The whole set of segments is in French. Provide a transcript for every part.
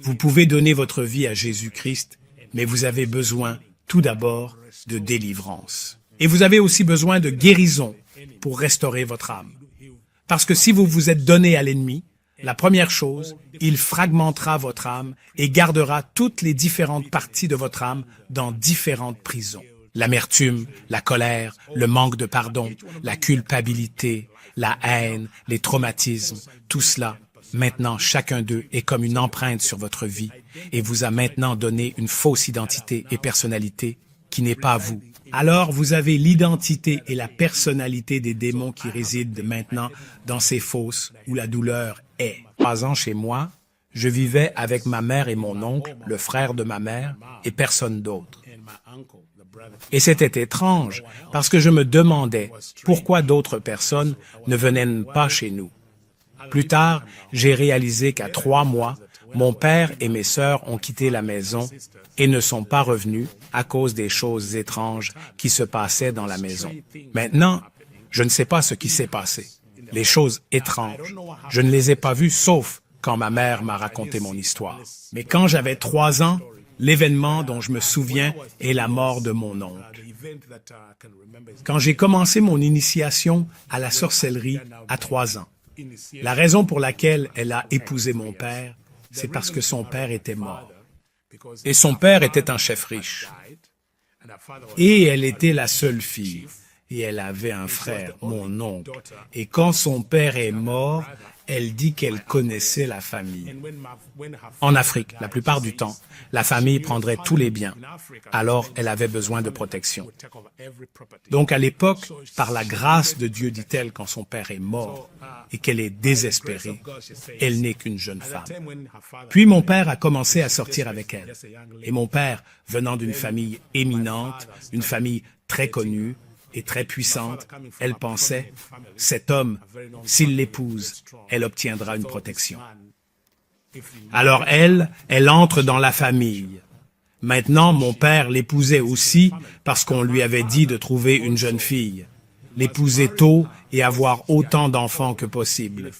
Vous pouvez donner votre vie à Jésus-Christ, mais vous avez besoin, tout d'abord, de délivrance. Et vous avez aussi besoin de guérison pour restaurer votre âme. Parce que si vous vous êtes donné à l'ennemi, la première chose, il fragmentera votre âme et gardera toutes les différentes parties de votre âme dans différentes prisons. L'amertume, la colère, le manque de pardon, la culpabilité, la haine, les traumatismes, tout cela, maintenant chacun d'eux est comme une empreinte sur votre vie et vous a maintenant donné une fausse identité et personnalité qui n'est pas vous. Alors vous avez l'identité et la personnalité des démons qui résident maintenant dans ces fosses où la douleur est. 3 ans chez moi, je vivais avec ma mère et mon oncle, le frère de ma mère, et personne d'autre. Et c'était étrange, parce que je me demandais pourquoi d'autres personnes ne venaient pas chez nous. Plus tard, j'ai réalisé qu'à 3 mois, mon père et mes sœurs ont quitté la maison et ne sont pas revenus à cause des choses étranges qui se passaient dans la maison. Maintenant, je ne sais pas ce qui s'est passé. Les choses étranges, je ne les ai pas vues sauf quand ma mère m'a raconté mon histoire. Mais quand j'avais 3 ans, l'événement dont je me souviens est la mort de mon oncle. Quand j'ai commencé mon initiation à la sorcellerie à 3 ans, la raison pour laquelle elle a épousé mon père, c'est parce que son père était mort. Et son père était un chef riche. Et elle était la seule fille. Et elle avait un frère, mon oncle. Et quand son père est mort, elle dit qu'elle connaissait la famille. En Afrique, la plupart du temps, la famille prendrait tous les biens. Alors, elle avait besoin de protection. Donc, à l'époque, par la grâce de Dieu, dit-elle, quand son père est mort et qu'elle est désespérée, elle n'est qu'une jeune femme. Puis mon père a commencé à sortir avec elle. Et mon père, venant d'une famille éminente, une famille très connue, et très puissante, elle pensait, cet homme, s'il l'épouse, elle obtiendra une protection. Alors elle entre dans la famille. Maintenant, mon père l'épousait aussi parce qu'on lui avait dit de trouver une jeune fille, l'épouser tôt et avoir autant d'enfants que possible.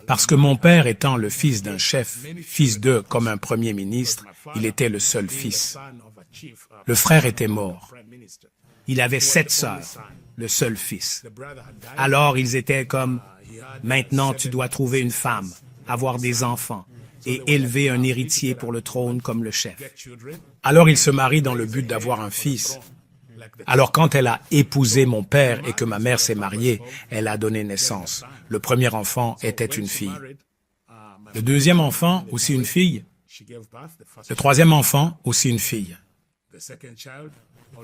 Parce que mon père étant le fils d'un chef, fils d'eux comme un premier ministre, il était le seul fils. Le frère était mort. Il avait 7 sœurs, le seul fils. Alors ils étaient comme, maintenant tu dois trouver une femme, avoir des enfants et élever un héritier pour le trône comme le chef. Alors il se marie dans le but d'avoir un fils. Alors quand elle a épousé mon père et que ma mère s'est mariée, elle a donné naissance. Le premier enfant était une fille. Le deuxième enfant, aussi une fille. Le troisième enfant, aussi une fille.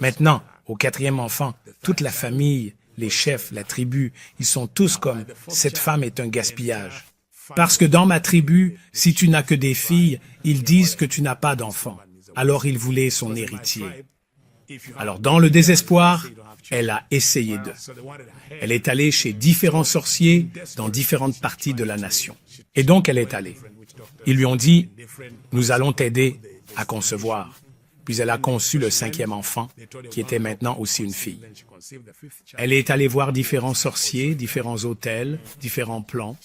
Maintenant, au 4e enfant, toute la famille, les chefs, la tribu, ils sont tous comme « cette femme est un gaspillage ». Parce que dans ma tribu, si tu n'as que des filles, ils disent que tu n'as pas d'enfants. Alors il voulait son héritier. Alors dans le désespoir, elle a essayé d'eux. Elle est allée chez différents sorciers dans différentes parties de la nation. Et donc elle est allée. Ils lui ont dit « nous allons t'aider à concevoir ». Puis elle a conçu le 5e enfant, qui était maintenant aussi une fille. Elle est allée voir différents sorciers, différents autels, différents plans.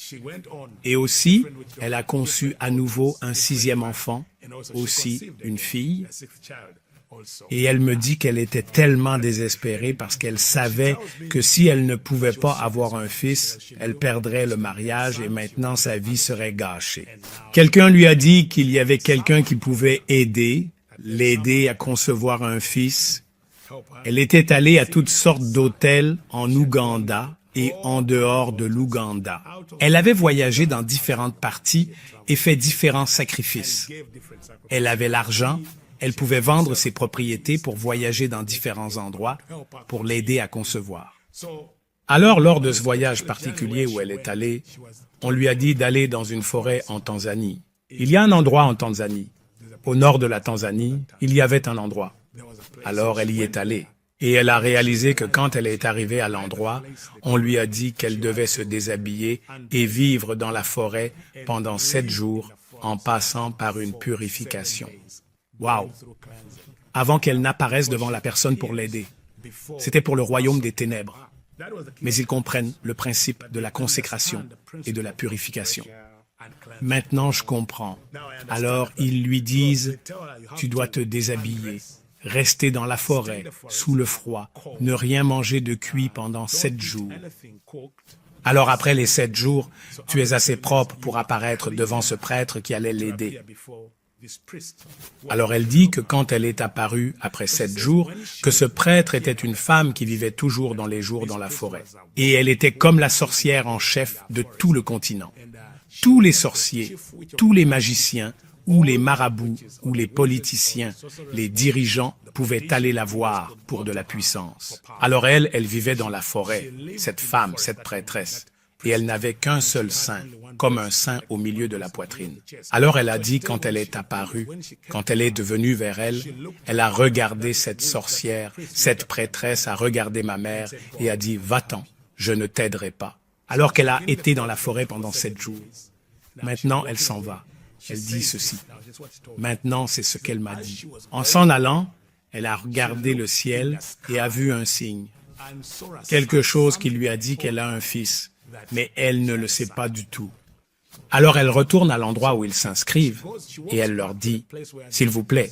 Et aussi, elle a conçu à nouveau un 6e enfant, aussi une fille. Et elle me dit qu'elle était tellement désespérée parce qu'elle savait que si elle ne pouvait pas avoir un fils, elle perdrait le mariage et maintenant sa vie serait gâchée. Quelqu'un lui a dit qu'il y avait quelqu'un qui pouvait l'aider à concevoir un fils. Elle était allée à toutes sortes d'hôtels en Ouganda et en dehors de l'Ouganda. Elle avait voyagé dans différentes parties et fait différents sacrifices. Elle avait l'argent, elle pouvait vendre ses propriétés pour voyager dans différents endroits pour l'aider à concevoir. Alors, lors de ce voyage particulier où elle est allée, on lui a dit d'aller dans une forêt en Tanzanie. Il y a un endroit en Tanzanie. Au nord de la Tanzanie, il y avait un endroit. Alors elle y est allée. Et elle a réalisé que quand elle est arrivée à l'endroit, on lui a dit qu'elle devait se déshabiller et vivre dans la forêt pendant 7 jours en passant par une purification. Waouh! Avant qu'elle n'apparaisse devant la personne pour l'aider. C'était pour le royaume des ténèbres. Mais ils comprennent le principe de la consécration et de la purification. Maintenant, je comprends. Alors, ils lui disent, tu dois te déshabiller, rester dans la forêt, sous le froid, ne rien manger de cuit pendant 7 jours. Alors, après les 7 jours, tu es assez propre pour apparaître devant ce prêtre qui allait l'aider. Alors elle dit que quand elle est apparue après 7 jours, que ce prêtre était une femme qui vivait toujours dans les jours dans la forêt. Et elle était comme la sorcière en chef de tout le continent. Tous les sorciers, tous les magiciens, ou les marabouts, ou les politiciens, les dirigeants pouvaient aller la voir pour de la puissance. Alors elle vivait dans la forêt, cette femme, cette prêtresse. Et elle n'avait qu'un seul sein, comme un sein au milieu de la poitrine. Alors elle a dit, quand elle est apparue, quand elle est devenue vers elle, elle a regardé cette sorcière, cette prêtresse a regardé ma mère et a dit, va-t'en, je ne t'aiderai pas. Alors qu'elle a été dans la forêt pendant 7 jours. Maintenant, elle s'en va. Elle dit ceci. Maintenant, c'est ce qu'elle m'a dit. En s'en allant, elle a regardé le ciel et a vu un signe. Quelque chose qui lui a dit qu'elle a un fils. Mais elle ne le sait pas du tout. Alors elle retourne à l'endroit où ils s'inscrivent et elle leur dit, « S'il vous plaît,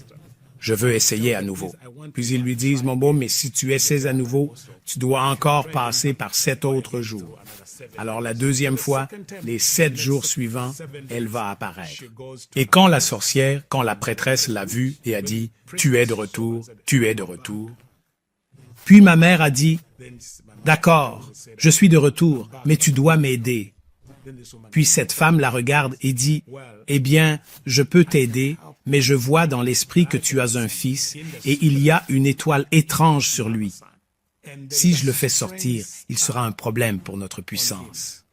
je veux essayer à nouveau. » Puis ils lui disent, « Mon beau, mais si tu essaies à nouveau, tu dois encore passer par 7 autres jours. » Alors la deuxième fois, les 7 jours suivants, elle va apparaître. Et quand la sorcière, quand la prêtresse l'a vue et a dit, « Tu es de retour, tu es de retour. » Puis ma mère a dit, « D'accord, je suis de retour, mais tu dois m'aider. » Puis cette femme la regarde et dit, « Eh bien, je peux t'aider, mais je vois dans l'esprit que tu as un fils, et il y a une étoile étrange sur lui. Si je le fais sortir, il sera un problème pour notre puissance.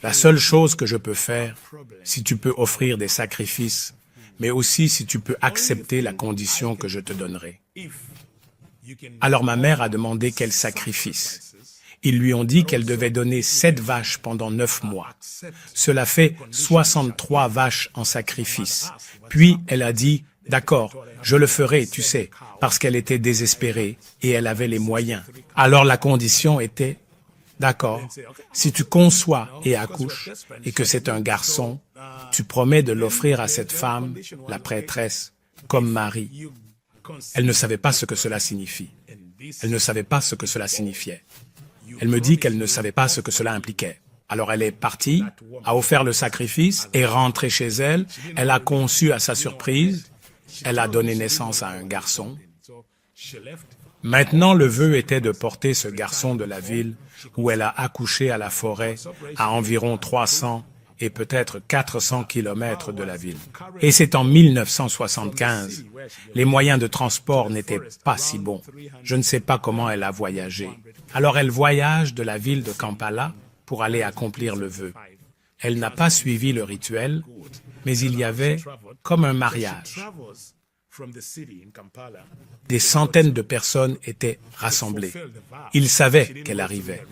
La seule chose que je peux faire, si tu peux offrir des sacrifices, mais aussi si tu peux accepter la condition que je te donnerai. » Alors ma mère a demandé quel sacrifice. Ils lui ont dit qu'elle devait donner 7 vaches pendant 9 mois. Cela fait 63 vaches en sacrifice. Puis elle a dit, « D'accord, je le ferai, tu sais, parce qu'elle était désespérée et elle avait les moyens. » Alors la condition était, « D'accord, si tu conçois et accouches et que c'est un garçon, tu promets de l'offrir à cette femme, la prêtresse, comme mari. » Elle ne savait pas ce que cela signifie. Elle ne savait pas ce que cela signifiait. Elle me dit qu'elle ne savait pas ce que cela impliquait. Alors elle est partie, a offert le sacrifice, est rentrée chez elle, elle a conçu à sa surprise, elle a donné naissance à un garçon. Maintenant, le vœu était de porter ce garçon de la ville où elle a accouché à la forêt à environ 300 et peut-être 400 kilomètres de la ville. Et c'est en 1975. Les moyens de transport n'étaient pas si bons. Je ne sais pas comment elle a voyagé. Alors elle voyage de la ville de Kampala pour aller accomplir le vœu. Elle n'a pas suivi le rituel, mais il y avait comme un mariage. Des centaines de personnes étaient rassemblées. Ils savaient qu'elle arrivait.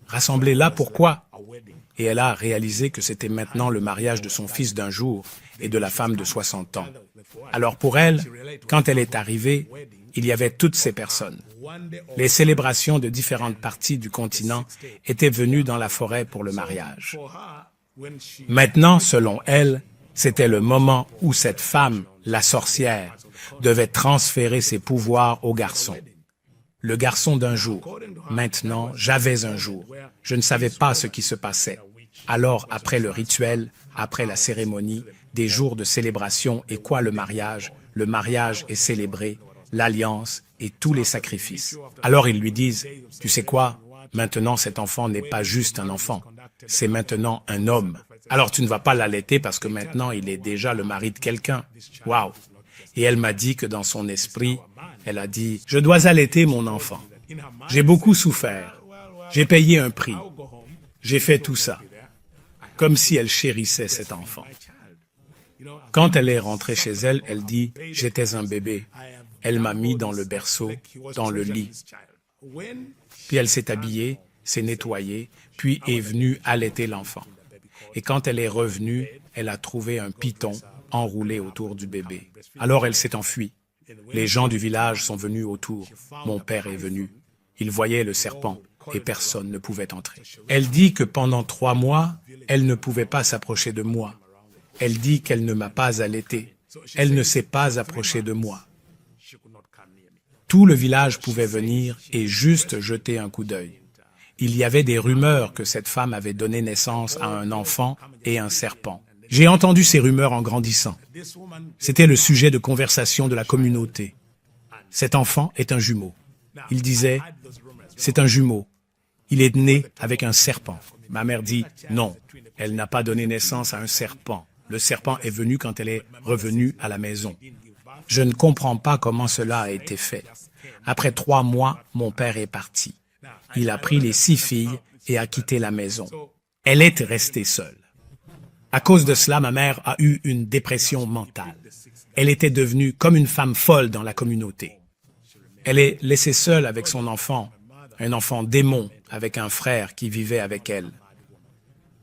Rassemblées là, pourquoi? Et elle a réalisé que c'était maintenant le mariage de son fils d'1 jour et de la femme de 60 ans. Alors pour elle, quand elle est arrivée, il y avait toutes ces personnes. Les célébrations de différentes parties du continent étaient venues dans la forêt pour le mariage. Maintenant, selon elle, c'était le moment où cette femme, la sorcière, devait transférer ses pouvoirs au garçon. Le garçon d'1 jour. Maintenant, j'avais 1 jour. Je ne savais pas ce qui se passait. Alors, après le rituel, après la cérémonie, des jours de célébration et quoi le mariage est célébré, l'alliance et tous les sacrifices. Alors ils lui disent, « Tu sais quoi? Maintenant, cet enfant n'est pas juste un enfant. C'est maintenant un homme. Alors tu ne vas pas l'allaiter parce que maintenant, il est déjà le mari de quelqu'un. » Waouh! Et elle m'a dit que dans son esprit, elle a dit, « Je dois allaiter mon enfant. J'ai beaucoup souffert. J'ai payé un prix. J'ai fait tout ça. » Comme si elle chérissait cet enfant. Quand elle est rentrée chez elle, elle dit, « J'étais un bébé. Elle m'a mis dans le berceau, dans le lit. » Puis elle s'est habillée, s'est nettoyée, puis est venue allaiter l'enfant. Et quand elle est revenue, elle a trouvé un python enroulé autour du bébé. Alors elle s'est enfuie. Les gens du village sont venus autour. Mon père est venu. Il voyait le serpent. et personne ne pouvait entrer. Elle dit que pendant 3 mois, elle ne pouvait pas s'approcher de moi. Elle dit qu'elle ne m'a pas allaité. Elle ne s'est pas approchée de moi. Tout le village pouvait venir et juste jeter un coup d'œil. Il y avait des rumeurs que cette femme avait donné naissance à un enfant et un serpent. J'ai entendu ces rumeurs en grandissant. C'était le sujet de conversation de la communauté. Cet enfant est un jumeau. Il disait, c'est un jumeau. Il est né avec un serpent. Ma mère dit, non, elle n'a pas donné naissance à un serpent. Le serpent est venu quand elle est revenue à la maison. Je ne comprends pas comment cela a été fait. Après 3 mois, mon père est parti. Il a pris les 6 filles et a quitté la maison. Elle est restée seule. À cause de cela, ma mère a eu une dépression mentale. Elle était devenue comme une femme folle dans la communauté. Elle est laissée seule avec son enfant, un enfant démon avec un frère qui vivait avec elle.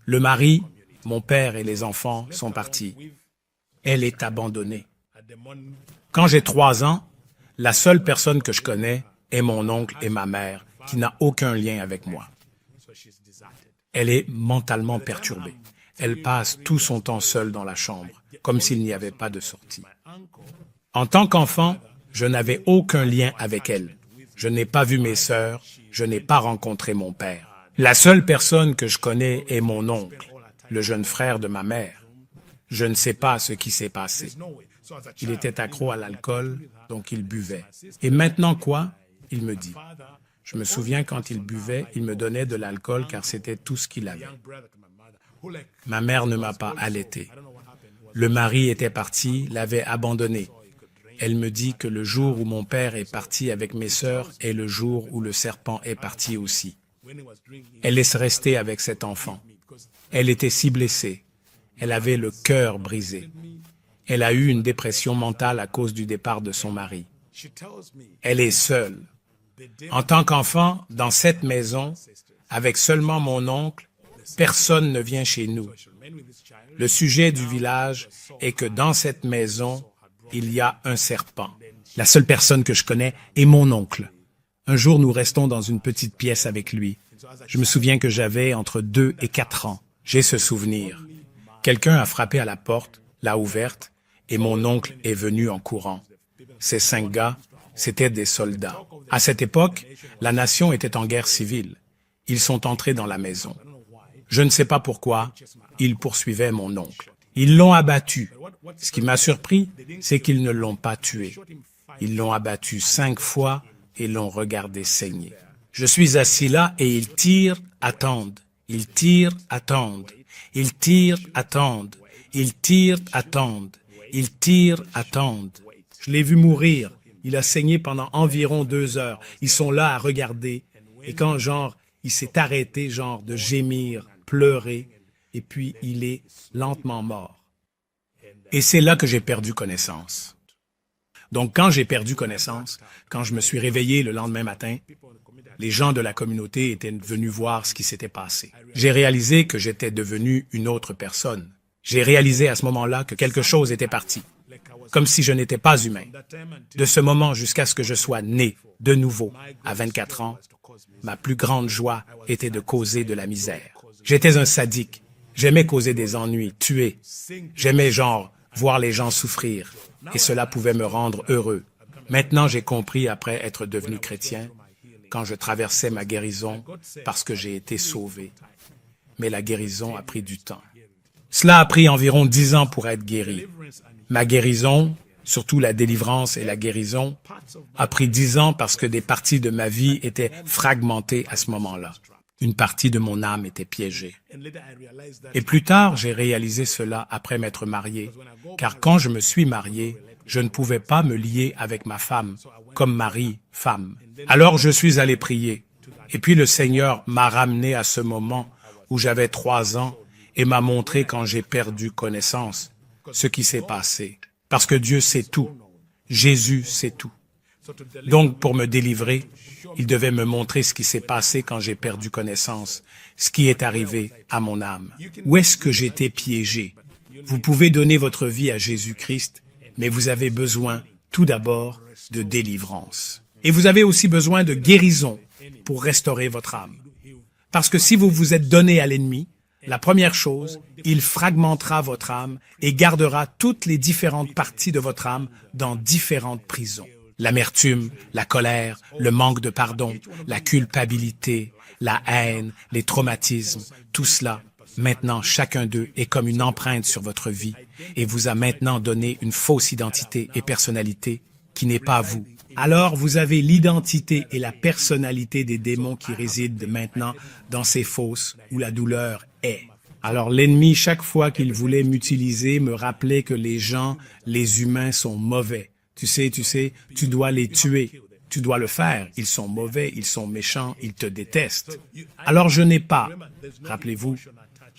Le mari, mon père et les enfants sont partis. Elle est abandonnée. Quand j'ai 3 ans, la seule personne que je connais est mon oncle et ma mère, qui n'a aucun lien avec moi. Elle est mentalement perturbée. Elle passe tout son temps seule dans la chambre, comme s'il n'y avait pas de sortie. En tant qu'enfant, je n'avais aucun lien avec elle. Je n'ai pas vu mes sœurs, je n'ai pas rencontré mon père. La seule personne que je connais est mon oncle, le jeune frère de ma mère. Je ne sais pas ce qui s'est passé. Il était accro à l'alcool, donc il buvait. Et maintenant quoi? Il me dit. Je me souviens quand il buvait, il me donnait de l'alcool car c'était tout ce qu'il avait. Ma mère ne m'a pas allaité. Le mari était parti, l'avait abandonné. Elle me dit que le jour où mon père est parti avec mes sœurs est le jour où le serpent est parti aussi. Elle laisse rester avec cet enfant. Elle était si blessée. Elle avait le cœur brisé. Elle a eu une dépression mentale à cause du départ de son mari. Elle est seule. En tant qu'enfant, dans cette maison, avec seulement mon oncle, personne ne vient chez nous. Le sujet du village est que dans cette maison, il y a un serpent. La seule personne que je connais est mon oncle. Un jour, nous restons dans une petite pièce avec lui. Je me souviens que j'avais entre 2 et 4 ans. J'ai ce souvenir. Quelqu'un a frappé à la porte, l'a ouverte, et mon oncle est venu en courant. Ces 5 gars, c'étaient des soldats. À cette époque, la nation était en guerre civile. Ils sont entrés dans la maison. Je ne sais pas pourquoi, ils poursuivaient mon oncle. Ils l'ont abattu. Ce qui m'a surpris, c'est qu'ils ne l'ont pas tué. Ils l'ont abattu 5 fois et l'ont regardé saigner. Je suis assis là et ils tirent, attendent. Ils tirent, attendent. Ils tirent, attendent. Ils tirent, attendent. Ils tirent, attendent. Je l'ai vu mourir. Il a saigné pendant environ 2 heures. Ils sont là à regarder. Et quand, il s'est arrêté, de gémir, pleurer, et puis il est lentement mort. Et c'est là que j'ai perdu connaissance. Donc, quand j'ai perdu connaissance, quand je me suis réveillé le lendemain matin, les gens de la communauté étaient venus voir ce qui s'était passé. J'ai réalisé que j'étais devenu une autre personne. J'ai réalisé à ce moment-là que quelque chose était parti, comme si je n'étais pas humain. De ce moment jusqu'à ce que je sois né de nouveau, à 24 ans, ma plus grande joie était de causer de la misère. J'étais un sadique. J'aimais causer des ennuis, tuer. J'aimais voir les gens souffrir. Et cela pouvait me rendre heureux. Maintenant, j'ai compris après être devenu chrétien, quand je traversais ma guérison, parce que j'ai été sauvé. Mais la guérison a pris du temps. Cela a pris environ 10 ans pour être guéri. Ma guérison, surtout la délivrance et la guérison, a pris 10 ans parce que des parties de ma vie étaient fragmentées à ce moment-là. Une partie de mon âme était piégée. Et plus tard, j'ai réalisé cela après m'être marié, car quand je me suis marié, je ne pouvais pas me lier avec ma femme, comme mari, femme. Alors je suis allé prier. Et puis le Seigneur m'a ramené à ce moment où j'avais 3 ans et m'a montré quand j'ai perdu connaissance ce qui s'est passé. Parce que Dieu sait tout. Jésus sait tout. Donc, pour me délivrer, il devait me montrer ce qui s'est passé quand j'ai perdu connaissance, ce qui est arrivé à mon âme. Où est-ce que j'étais piégé? Vous pouvez donner votre vie à Jésus-Christ, mais vous avez besoin, tout d'abord, de délivrance. Et vous avez aussi besoin de guérison pour restaurer votre âme. Parce que si vous vous êtes donné à l'ennemi, la première chose, il fragmentera votre âme et gardera toutes les différentes parties de votre âme dans différentes prisons. L'amertume, la colère, le manque de pardon, la culpabilité, la haine, les traumatismes, tout cela, maintenant chacun d'eux est comme une empreinte sur votre vie et vous a maintenant donné une fausse identité et personnalité qui n'est pas vous. Alors vous avez l'identité et la personnalité des démons qui résident maintenant dans ces fosses où la douleur est. Alors l'ennemi, chaque fois qu'il voulait m'utiliser, me rappelait que les gens, les humains sont mauvais. Tu sais, tu dois les tuer. Tu dois le faire. Ils sont mauvais, ils sont méchants, ils te détestent. Alors je n'ai pas, rappelez-vous,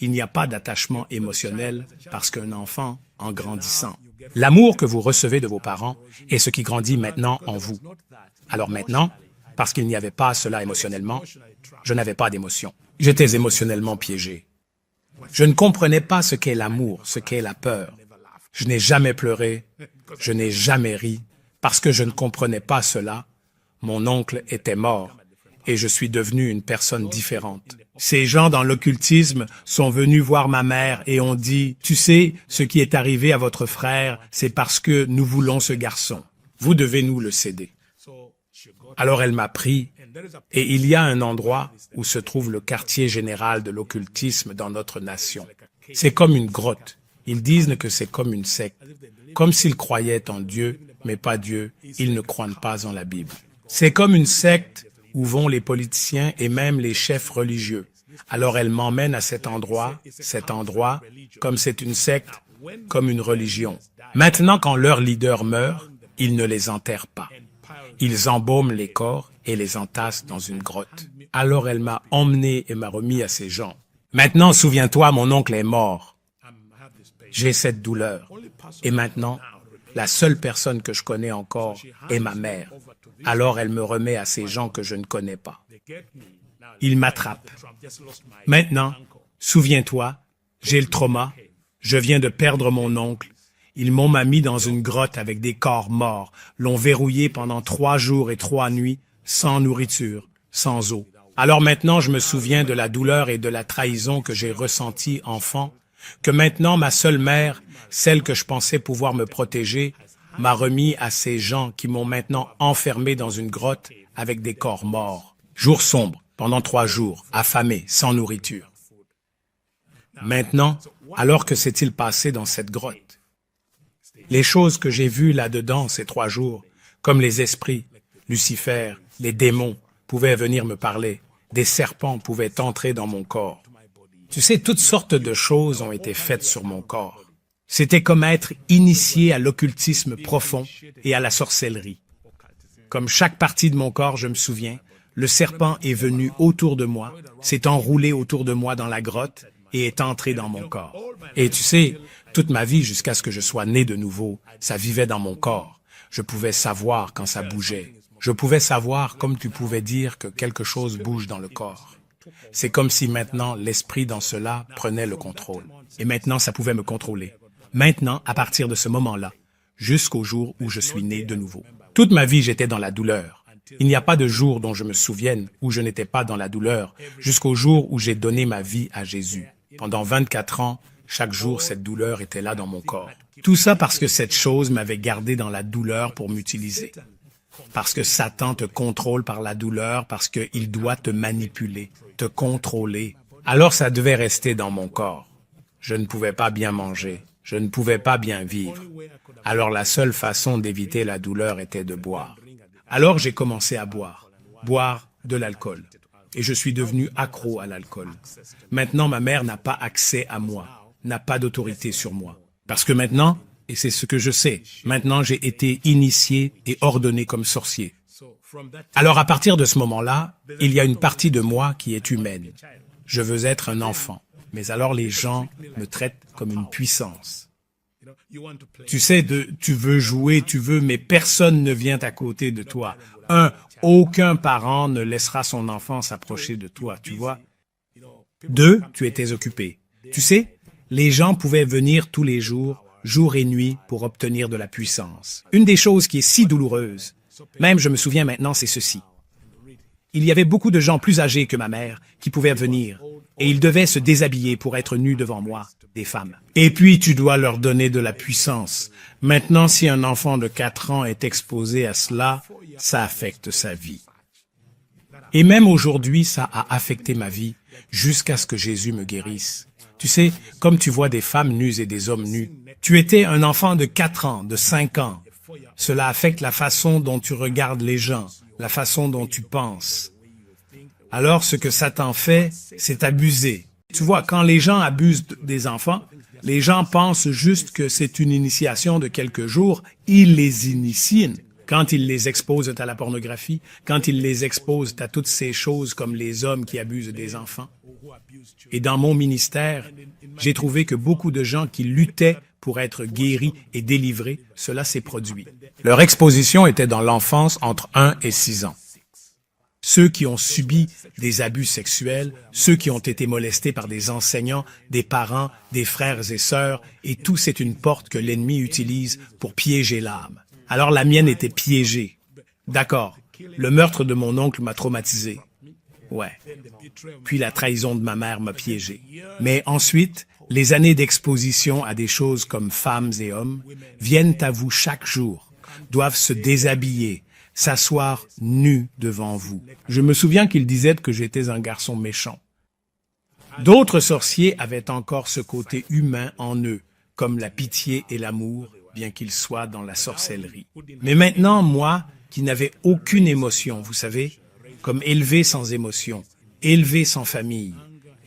il n'y a pas d'attachement émotionnel parce qu'un enfant, en grandissant, l'amour que vous recevez de vos parents est ce qui grandit maintenant en vous. Alors maintenant, parce qu'il n'y avait pas cela émotionnellement, je n'avais pas d'émotion. J'étais émotionnellement piégé. Je ne comprenais pas ce qu'est l'amour, ce qu'est la peur. Je n'ai jamais pleuré, je n'ai jamais ri, parce que je ne comprenais pas cela. Mon oncle était mort et je suis devenu une personne différente. Ces gens dans l'occultisme sont venus voir ma mère et ont dit « Tu sais, ce qui est arrivé à votre frère, c'est parce que nous voulons ce garçon. Vous devez nous le céder. » Alors elle m'a pris et il y a un endroit où se trouve le quartier général de l'occultisme dans notre nation. C'est comme une grotte. Ils disent que c'est comme une secte. Comme s'ils croyaient en Dieu, mais pas Dieu, ils ne croient pas en la Bible. C'est comme une secte où vont les politiciens et même les chefs religieux. Alors elle m'emmène à cet endroit, comme c'est une secte, comme une religion. Maintenant, quand leur leader meurt, ils ne les enterrent pas. Ils embaument les corps et les entassent dans une grotte. Alors elle m'a emmené et m'a remis à ces gens. Maintenant, souviens-toi, mon oncle est mort. J'ai cette douleur. Et maintenant, la seule personne que je connais encore est ma mère. Alors elle me remet à ces gens que je ne connais pas. Ils m'attrapent. Maintenant, souviens-toi, j'ai le trauma. Je viens de perdre mon oncle. Ils m'ont mis dans une grotte avec des corps morts, l'ont verrouillé pendant 3 jours et 3 nuits, sans nourriture, sans eau. Alors maintenant, je me souviens de la douleur et de la trahison que j'ai ressentie enfant, que maintenant ma seule mère, celle que je pensais pouvoir me protéger, m'a remis à ces gens qui m'ont maintenant enfermé dans une grotte avec des corps morts. Jour sombre, pendant 3 jours, affamé, sans nourriture. Maintenant, alors que s'est-il passé dans cette grotte? Les choses que j'ai vues là-dedans ces 3 jours, comme les esprits, Lucifer, les démons, pouvaient venir me parler. Des serpents pouvaient entrer dans mon corps. Tu sais, toutes sortes de choses ont été faites sur mon corps. C'était comme être initié à l'occultisme profond et à la sorcellerie. Comme chaque partie de mon corps, je me souviens, le serpent est venu autour de moi, s'est enroulé autour de moi dans la grotte et est entré dans mon corps. Et tu sais, toute ma vie jusqu'à ce que je sois né de nouveau, ça vivait dans mon corps. Je pouvais savoir quand ça bougeait. Je pouvais savoir comme tu pouvais dire que quelque chose bouge dans le corps. C'est comme si maintenant l'esprit dans cela prenait le contrôle. Et maintenant ça pouvait me contrôler. Maintenant, à partir de ce moment-là, jusqu'au jour où je suis né de nouveau. Toute ma vie, j'étais dans la douleur. Il n'y a pas de jour dont je me souvienne où je n'étais pas dans la douleur, jusqu'au jour où j'ai donné ma vie à Jésus. Pendant 24 ans, chaque jour, cette douleur était là dans mon corps. Tout ça parce que cette chose m'avait gardé dans la douleur pour m'utiliser. Parce que Satan te contrôle par la douleur, parce qu'il doit te manipuler, te contrôler. Alors ça devait rester dans mon corps. Je ne pouvais pas bien manger. Je ne pouvais pas bien vivre. Alors la seule façon d'éviter la douleur était de boire. Alors j'ai commencé à boire de l'alcool. Et je suis devenu accro à l'alcool. Maintenant, ma mère n'a pas accès à moi, n'a pas d'autorité sur moi. Parce que maintenant, et c'est ce que je sais, maintenant j'ai été initié et ordonné comme sorcier. Alors à partir de ce moment-là, il y a une partie de moi qui est humaine. Je veux être un enfant. Mais alors les gens me traitent comme une puissance. Tu sais, tu veux jouer, mais personne ne vient à côté de toi. Aucun parent ne laissera son enfant s'approcher de toi, tu vois. 2, tu étais occupé. Tu sais, les gens pouvaient venir tous les jours, jour et nuit, pour obtenir de la puissance. Une des choses qui est si douloureuse, même je me souviens maintenant, c'est ceci. Il y avait beaucoup de gens plus âgés que ma mère qui pouvaient venir, et ils devaient se déshabiller pour être nus devant moi, des femmes. Et puis tu dois leur donner de la puissance. Maintenant, si un enfant de 4 ans est exposé à cela, ça affecte sa vie. Et même aujourd'hui, ça a affecté ma vie jusqu'à ce que Jésus me guérisse. Tu sais, comme tu vois des femmes nues et des hommes nus, tu étais un enfant de 4 ans, de 5 ans. Cela affecte la façon dont tu regardes les gens, la façon dont tu penses. Alors, ce que Satan fait, c'est abuser. Tu vois, quand les gens abusent des enfants, les gens pensent juste que c'est une initiation de quelques jours. Ils les initient. Quand ils les exposent à la pornographie, quand ils les exposent à toutes ces choses comme les hommes qui abusent des enfants. Et dans mon ministère, j'ai trouvé que beaucoup de gens qui luttaient pour être guéris et délivrés, cela s'est produit. Leur exposition était dans l'enfance entre 1 et 6 ans. Ceux qui ont subi des abus sexuels, ceux qui ont été molestés par des enseignants, des parents, des frères et sœurs, et tout c'est une porte que l'ennemi utilise pour piéger l'âme. Alors la mienne était piégée. D'accord, le meurtre de mon oncle m'a traumatisé. Ouais. Puis la trahison de ma mère m'a piégé. Mais ensuite, les années d'exposition à des choses comme femmes et hommes viennent à vous chaque jour, doivent se déshabiller, s'asseoir nus devant vous. Je me souviens qu'ils disaient que j'étais un garçon méchant. D'autres sorciers avaient encore ce côté humain en eux, comme la pitié et l'amour, bien qu'ils soient dans la sorcellerie. Mais maintenant, moi, qui n'avais aucune émotion, vous savez, comme élevé sans émotion, élevé sans famille,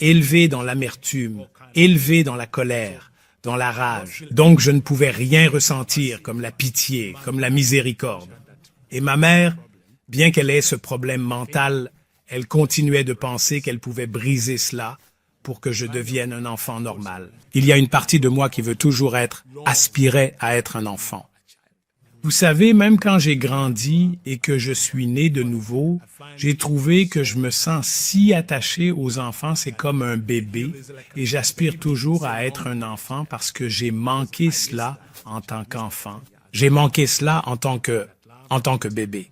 élevé dans l'amertume, élevé dans la colère, dans la rage. Donc je ne pouvais rien ressentir comme la pitié, comme la miséricorde. Et ma mère, bien qu'elle ait ce problème mental, elle continuait de penser qu'elle pouvait briser cela pour que je devienne un enfant normal. Il y a une partie de moi qui veut toujours aspirer à être un enfant. Vous savez, même quand j'ai grandi et que je suis né de nouveau, j'ai trouvé que je me sens si attaché aux enfants, c'est comme un bébé, et j'aspire toujours à être un enfant parce que j'ai manqué cela en tant qu'enfant. J'ai manqué cela en tant que bébé.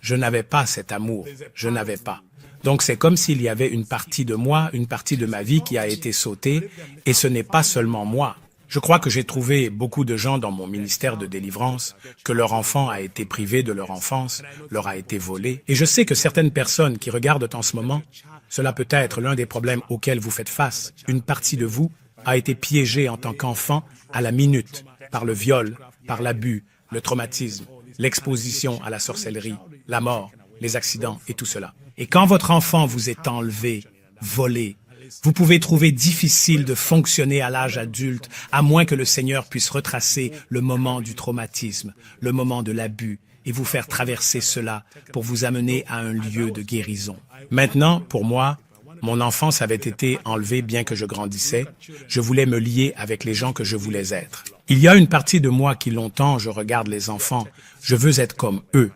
Je n'avais pas cet amour, je n'avais pas. Donc c'est comme s'il y avait une partie de moi, une partie de ma vie qui a été sautée, et ce n'est pas seulement moi. Je crois que j'ai trouvé beaucoup de gens dans mon ministère de délivrance que leur enfant a été privé de leur enfance, leur a été volé. Et je sais que certaines personnes qui regardent en ce moment, cela peut être l'un des problèmes auxquels vous faites face. Une partie de vous a été piégée en tant qu'enfant à la minute par le viol, par l'abus, le traumatisme, l'exposition à la sorcellerie, la mort, les accidents et tout cela. Et quand votre enfant vous est enlevé, volé, vous pouvez trouver difficile de fonctionner à l'âge adulte, à moins que le Seigneur puisse retracer le moment du traumatisme, le moment de l'abus, et vous faire traverser cela pour vous amener à un lieu de guérison. Maintenant, pour moi, mon enfance avait été enlevée bien que je grandissais. Je voulais me lier avec les gens que je voulais être. Il y a une partie de moi qui longtemps, je regarde les enfants, je veux être comme eux.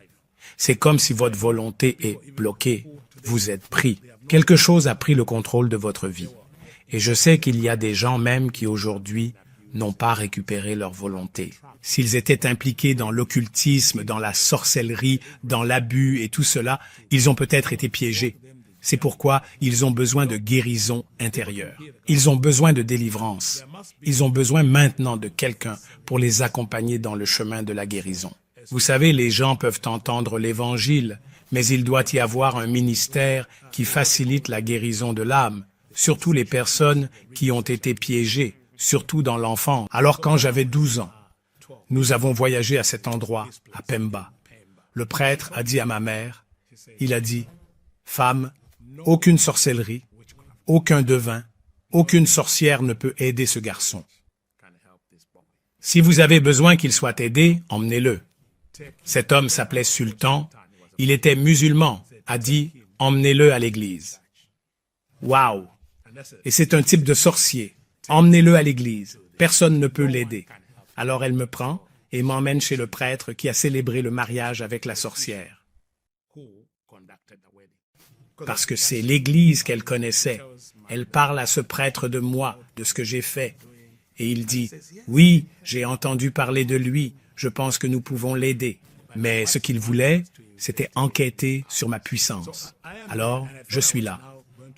C'est comme si votre volonté est bloquée, vous êtes pris. Quelque chose a pris le contrôle de votre vie. Et je sais qu'il y a des gens même qui aujourd'hui n'ont pas récupéré leur volonté. S'ils étaient impliqués dans l'occultisme, dans la sorcellerie, dans l'abus et tout cela, ils ont peut-être été piégés. C'est pourquoi ils ont besoin de guérison intérieure. Ils ont besoin de délivrance. Ils ont besoin maintenant de quelqu'un pour les accompagner dans le chemin de la guérison. Vous savez, les gens peuvent entendre l'Évangile, mais il doit y avoir un ministère qui facilite la guérison de l'âme, surtout les personnes qui ont été piégées, surtout dans l'enfance. Alors quand j'avais 12 ans, nous avons voyagé à cet endroit, à Pemba. Le prêtre a dit à ma mère, il a dit, « Femme, aucune sorcellerie, aucun devin, aucune sorcière ne peut aider ce garçon. Si vous avez besoin qu'il soit aidé, emmenez-le. » Cet homme s'appelait Sultan. Il était musulman, a dit, emmenez-le à l'église. Waouh! Et c'est un type de sorcier. Emmenez-le à l'église. Personne ne peut l'aider. Alors elle me prend et m'emmène chez le prêtre qui a célébré le mariage avec la sorcière. Parce que c'est l'église qu'elle connaissait. Elle parle à ce prêtre de moi, de ce que j'ai fait. Et il dit, oui, j'ai entendu parler de lui. Je pense que nous pouvons l'aider. Mais ce qu'il voulait, c'était enquêter sur ma puissance. Alors, je suis là.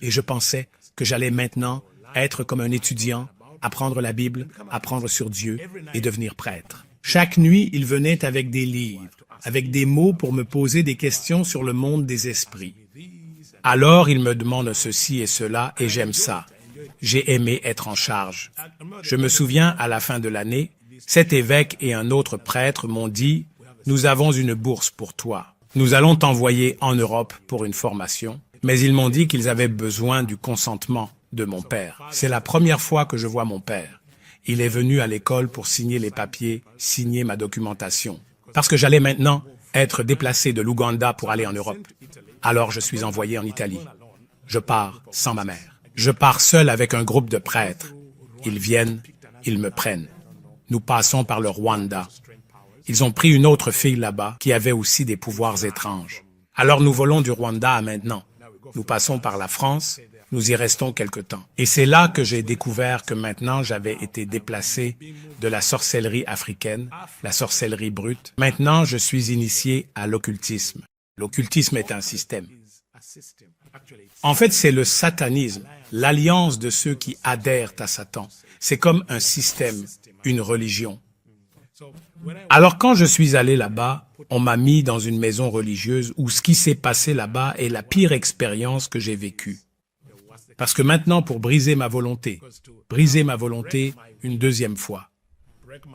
Et je pensais que j'allais maintenant être comme un étudiant, apprendre la Bible, apprendre sur Dieu et devenir prêtre. Chaque nuit, il venait avec des livres, avec des mots pour me poser des questions sur le monde des esprits. Alors, il me demande ceci et cela et j'aime ça. J'ai aimé être en charge. Je me souviens, à la fin de l'année, cet évêque et un autre prêtre m'ont dit « Nous avons une bourse pour toi. Nous allons t'envoyer en Europe pour une formation. » Mais ils m'ont dit qu'ils avaient besoin du consentement de mon père. C'est la première fois que je vois mon père. Il est venu à l'école pour signer les papiers, signer ma documentation. Parce que j'allais maintenant être déplacé de l'Ouganda pour aller en Europe. Alors je suis envoyé en Italie. Je pars sans ma mère. Je pars seul avec un groupe de prêtres. Ils viennent, ils me prennent. Nous passons par le Rwanda. Ils ont pris une autre fille là-bas qui avait aussi des pouvoirs étranges. Alors nous volons du Rwanda à maintenant. Nous passons par la France, nous y restons quelque temps. Et c'est là que j'ai découvert que maintenant j'avais été déplacé de la sorcellerie africaine, la sorcellerie brute. Maintenant, je suis initié à l'occultisme. L'occultisme est un système. En fait, c'est le satanisme, l'alliance de ceux qui adhèrent à Satan. C'est comme un système, une religion. Alors quand je suis allé là-bas, on m'a mis dans une maison religieuse où ce qui s'est passé là-bas est la pire expérience que j'ai vécue. Parce que maintenant, pour briser ma volonté une deuxième fois,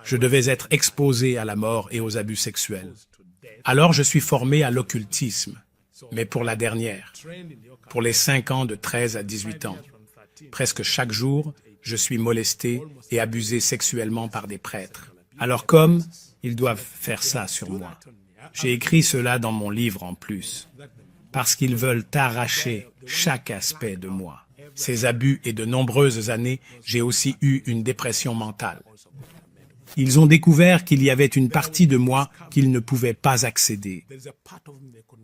je devais être exposé à la mort et aux abus sexuels. Alors je suis formé à l'occultisme, mais pour la dernière, pour les 5 ans de 13 à 18 ans. Presque chaque jour, je suis molesté et abusé sexuellement par des prêtres. Alors comme ils doivent faire ça sur moi, j'ai écrit cela dans mon livre en plus, parce qu'ils veulent arracher chaque aspect de moi. Ces abus et de nombreuses années, j'ai aussi eu une dépression mentale. Ils ont découvert qu'il y avait une partie de moi qu'ils ne pouvaient pas accéder.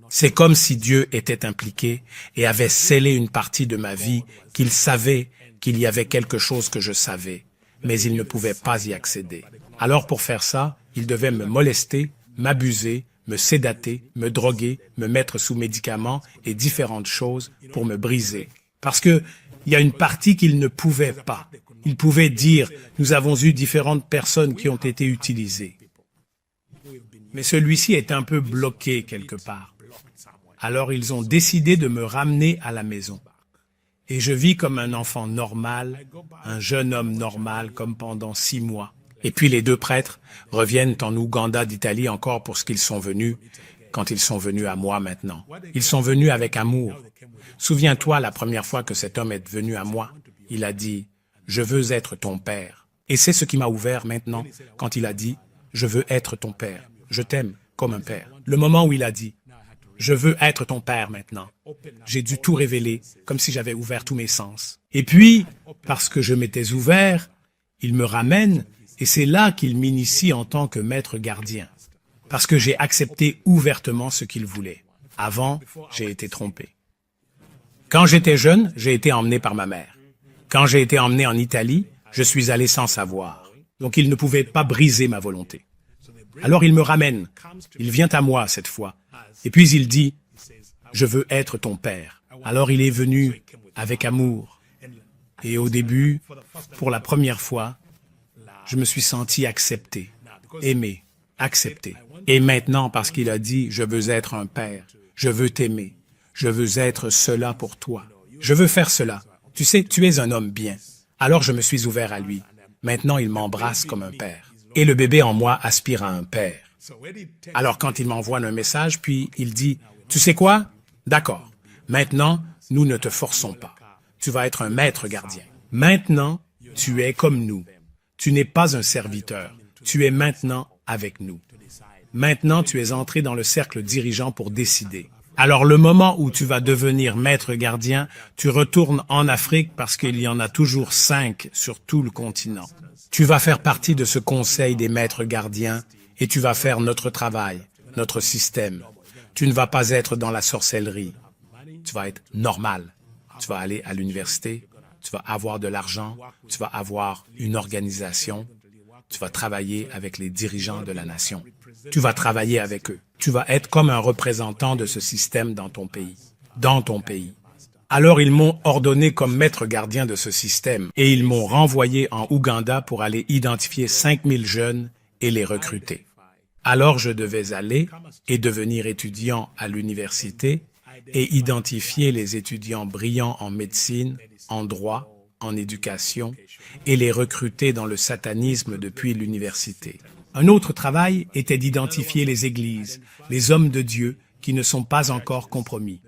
C'est comme si Dieu était impliqué et avait scellé une partie de ma vie qu'il savait qu'il y avait quelque chose que je savais, mais il ne pouvait pas y accéder. Alors pour faire ça, il devait me molester, m'abuser, me sédater, me droguer, me mettre sous médicaments et différentes choses pour me briser. Parce que il y a une partie qu'il ne pouvait pas. Il pouvait dire, nous avons eu différentes personnes qui ont été utilisées. Mais celui-ci est un peu bloqué quelque part. Alors ils ont décidé de me ramener à la maison. Et je vis comme un enfant normal, un jeune homme normal, comme pendant 6 mois. Et puis les 2 prêtres reviennent en Ouganda d'Italie encore pour ce qu'ils sont venus, quand ils sont venus à moi maintenant. Ils sont venus avec amour. Souviens-toi la première fois que cet homme est venu à moi, il a dit « Je veux être ton père ». Et c'est ce qui m'a ouvert maintenant quand il a dit « Je veux être ton père, je t'aime comme un père ». Le moment où il a dit « Je veux être ton père maintenant », j'ai dû tout révéler comme si j'avais ouvert tous mes sens. Et puis, parce que je m'étais ouvert, il me ramène et c'est là qu'il m'initie en tant que maître gardien. Parce que j'ai accepté ouvertement ce qu'il voulait. Avant, j'ai été trompé. Quand j'étais jeune, j'ai été emmené par ma mère. Quand j'ai été emmené en Italie, je suis allé sans savoir. Donc il ne pouvait pas briser ma volonté. Alors il me ramène. Il vient à moi cette fois. Et puis il dit, « Je veux être ton père ». Alors il est venu avec amour. Et au début, pour la première fois, je me suis senti accepté, aimé, accepté. Et maintenant, parce qu'il a dit, « Je veux être un père, je veux t'aimer, je veux être cela pour toi, je veux faire cela. Tu sais, tu es un homme bien. » Alors je me suis ouvert à lui. Maintenant, il m'embrasse comme un père. Et le bébé en moi aspire à un père. Alors quand il m'envoie un message, puis il dit, « Tu sais quoi? D'accord. Maintenant, nous ne te forçons pas. Tu vas être un maître gardien. Maintenant, tu es comme nous. Tu n'es pas un serviteur. Tu es maintenant avec nous. Maintenant, tu es entré dans le cercle dirigeant pour décider. Alors le moment où tu vas devenir maître gardien, tu retournes en Afrique parce qu'il y en a toujours 5 sur tout le continent. Tu vas faire partie de ce conseil des maîtres gardiens et tu vas faire notre travail, notre système. Tu ne vas pas être dans la sorcellerie. Tu vas être normal. Tu vas aller à l'université, tu vas avoir de l'argent, tu vas avoir une organisation. Tu vas travailler avec les dirigeants de la nation. Tu vas travailler avec eux. Tu vas être comme un représentant de ce système dans ton pays. Dans ton pays. Alors ils m'ont ordonné comme maître gardien de ce système et ils m'ont renvoyé en Ouganda pour aller identifier 5000 jeunes et les recruter. Alors je devais aller et devenir étudiant à l'université et identifier les étudiants brillants en médecine, en droit, en éducation et les recruter dans le satanisme depuis l'université. Un autre travail était d'identifier les églises, les hommes de Dieu qui ne sont pas encore compromis.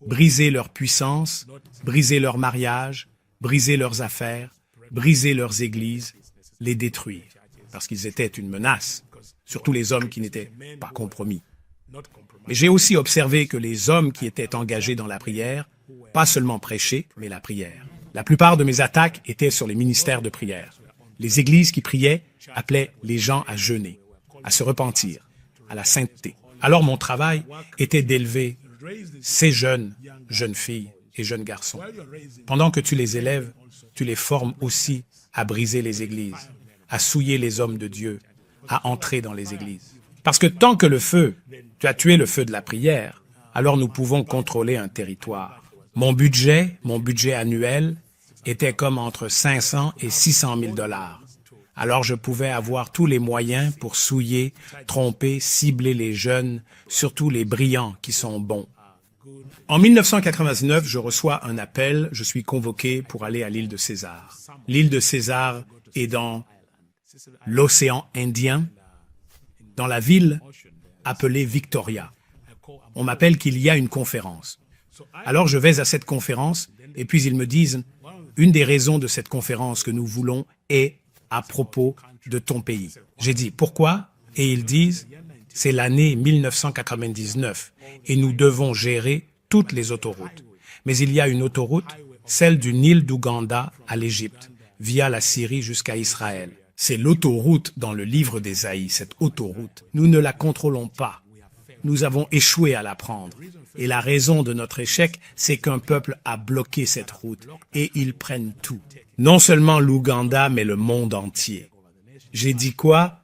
Briser leur puissance, briser leur mariage, briser leurs affaires, briser leurs églises, les détruire, parce qu'ils étaient une menace, surtout les hommes qui n'étaient pas compromis. Mais j'ai aussi observé que les hommes qui étaient engagés dans la prière, pas seulement prêcher, mais la prière. La plupart de mes attaques étaient sur les ministères de prière. Les églises qui priaient appelaient les gens à jeûner, à se repentir, à la sainteté. Alors mon travail était d'élever ces jeunes filles et jeunes garçons. Pendant que tu les élèves, tu les formes aussi à briser les églises, à souiller les hommes de Dieu, à entrer dans les églises. Parce que tant que tu as tué le feu de la prière, alors nous pouvons contrôler un territoire. Mon budget annuel était comme entre 500 et 600 000 $. Alors je pouvais avoir tous les moyens pour souiller, tromper, cibler les jeunes, surtout les brillants qui sont bons. En 1999, je reçois un appel, je suis convoqué pour aller à l'île de César. L'île de César est dans l'océan Indien, dans la ville appelée Victoria. On m'appelle qu'il y a une conférence. Alors je vais à cette conférence et puis ils me disent « Une des raisons de cette conférence que nous voulons est à propos de ton pays. » J'ai dit « Pourquoi ?» Et ils disent « C'est l'année 1999 et nous devons gérer toutes les autoroutes. Mais il y a une autoroute, celle du Nil d'Ouganda à l'Égypte, via la Syrie jusqu'à Israël. C'est l'autoroute dans le livre d'Ésaïe, cette autoroute. Nous ne la contrôlons pas. Nous avons échoué à la prendre. Et la raison de notre échec, c'est qu'un peuple a bloqué cette route et ils prennent tout. Non seulement l'Ouganda, mais le monde entier. J'ai dit quoi?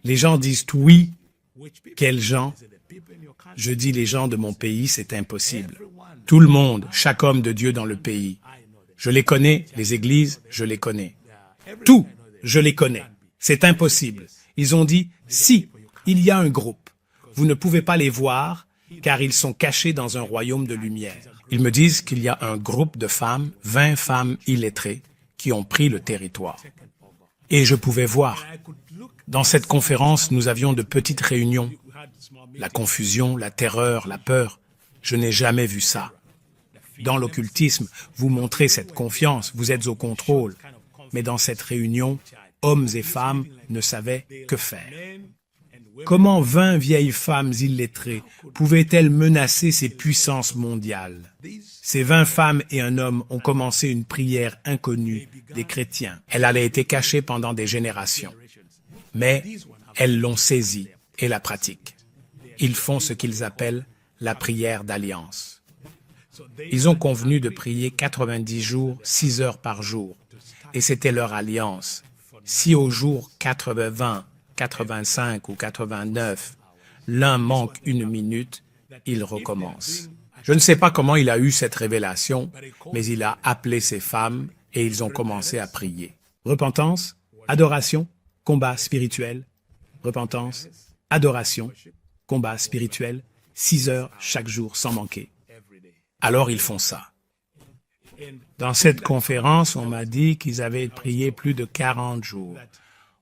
Les gens disent oui. Quels gens? Je dis les gens de mon pays, c'est impossible. Tout le monde, chaque homme de Dieu dans le pays. Je les connais, les églises, je les connais. Tout, je les connais. C'est impossible. Ils ont dit, si, il y a un groupe. Vous ne pouvez pas les voir, car ils sont cachés dans un royaume de lumière. Ils me disent qu'il y a un groupe de femmes, 20 femmes illettrées, qui ont pris le territoire. Et je pouvais voir. Dans cette conférence, nous avions de petites réunions. La confusion, la terreur, la peur. Je n'ai jamais vu ça. Dans l'occultisme, vous montrez cette confiance, vous êtes au contrôle. Mais dans cette réunion, hommes et femmes ne savaient que faire. Comment 20 vieilles femmes illettrées pouvaient-elles menacer ces puissances mondiales? Ces 20 femmes et un homme ont commencé une prière inconnue des chrétiens. Elle a été cachée pendant des générations. Mais elles l'ont saisie et la pratiquent. Ils font ce qu'ils appellent la prière d'alliance. Ils ont convenu de prier 90 jours, 6 heures par jour. Et c'était leur alliance. Si au jour 80, 85 ou 89, l'un manque une minute, il recommence. Je ne sais pas comment il a eu cette révélation, mais il a appelé ses femmes et ils ont commencé à prier. Repentance, adoration, combat spirituel. Repentance, adoration, combat spirituel, 6 heures chaque jour sans manquer. Alors ils font ça. Dans cette conférence, on m'a dit qu'ils avaient prié plus de 40 jours.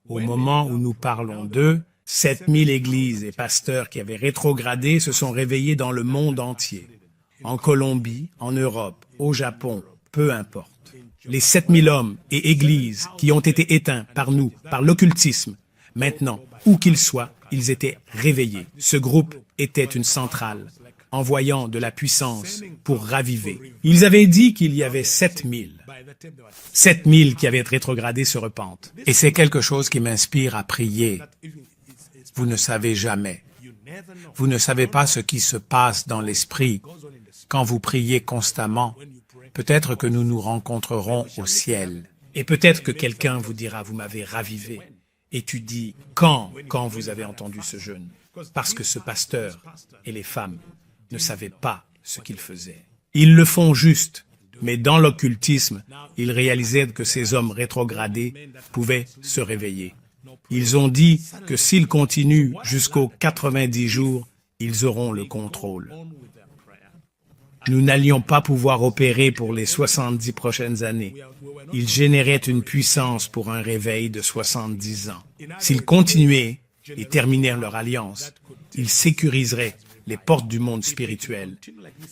Au moment où nous parlons d'eux, 7000 églises et pasteurs qui avaient rétrogradé se sont réveillés dans le monde entier. En Colombie, en Europe, au Japon, peu importe. Les 7000 hommes et églises qui ont été éteints par nous, par l'occultisme, maintenant, où qu'ils soient, ils étaient réveillés. Ce groupe était une centrale, envoyant de la puissance pour raviver. Ils avaient dit qu'il y avait 7000. 7000 qui avaient rétrogradé se repentent. Et c'est quelque chose qui m'inspire à prier. Vous ne savez jamais. Vous ne savez pas ce qui se passe dans l'esprit quand vous priez constamment. Peut-être que nous nous rencontrerons au ciel. Et peut-être que quelqu'un vous dira, vous m'avez ravivé. Et tu dis, quand vous avez entendu ce jeûne? Parce que ce pasteur et les femmes ne savaient pas ce qu'ils faisaient. Ils le font juste, mais dans l'occultisme, ils réalisaient que ces hommes rétrogradés pouvaient se réveiller. Ils ont dit que s'ils continuent jusqu'aux 90 jours, ils auront le contrôle. Nous n'allions pas pouvoir opérer pour les 70 prochaines années. Ils généraient une puissance pour un réveil de 70 ans. S'ils continuaient et terminèrent leur alliance, ils sécuriseraient les portes du monde spirituel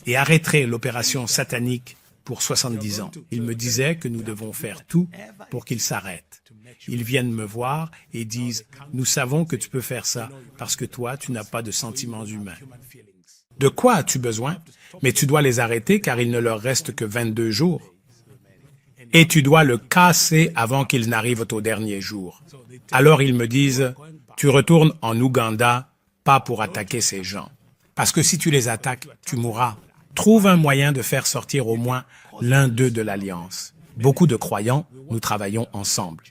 et arrêteraient l'opération satanique pour 70 ans. Ils me disaient que nous devons faire tout pour qu'ils s'arrêtent. Ils viennent me voir et disent « Nous savons que tu peux faire ça parce que toi, tu n'as pas de sentiments humains. » De quoi as-tu besoin? Mais tu dois les arrêter car il ne leur reste que 22 jours. Et tu dois le casser avant qu'ils n'arrivent au dernier jour. Alors ils me disent, tu retournes en Ouganda, pas pour attaquer ces gens. Parce que si tu les attaques, tu mourras. Trouve un moyen de faire sortir au moins l'un d'eux de l'alliance. Beaucoup de croyants, nous travaillons ensemble.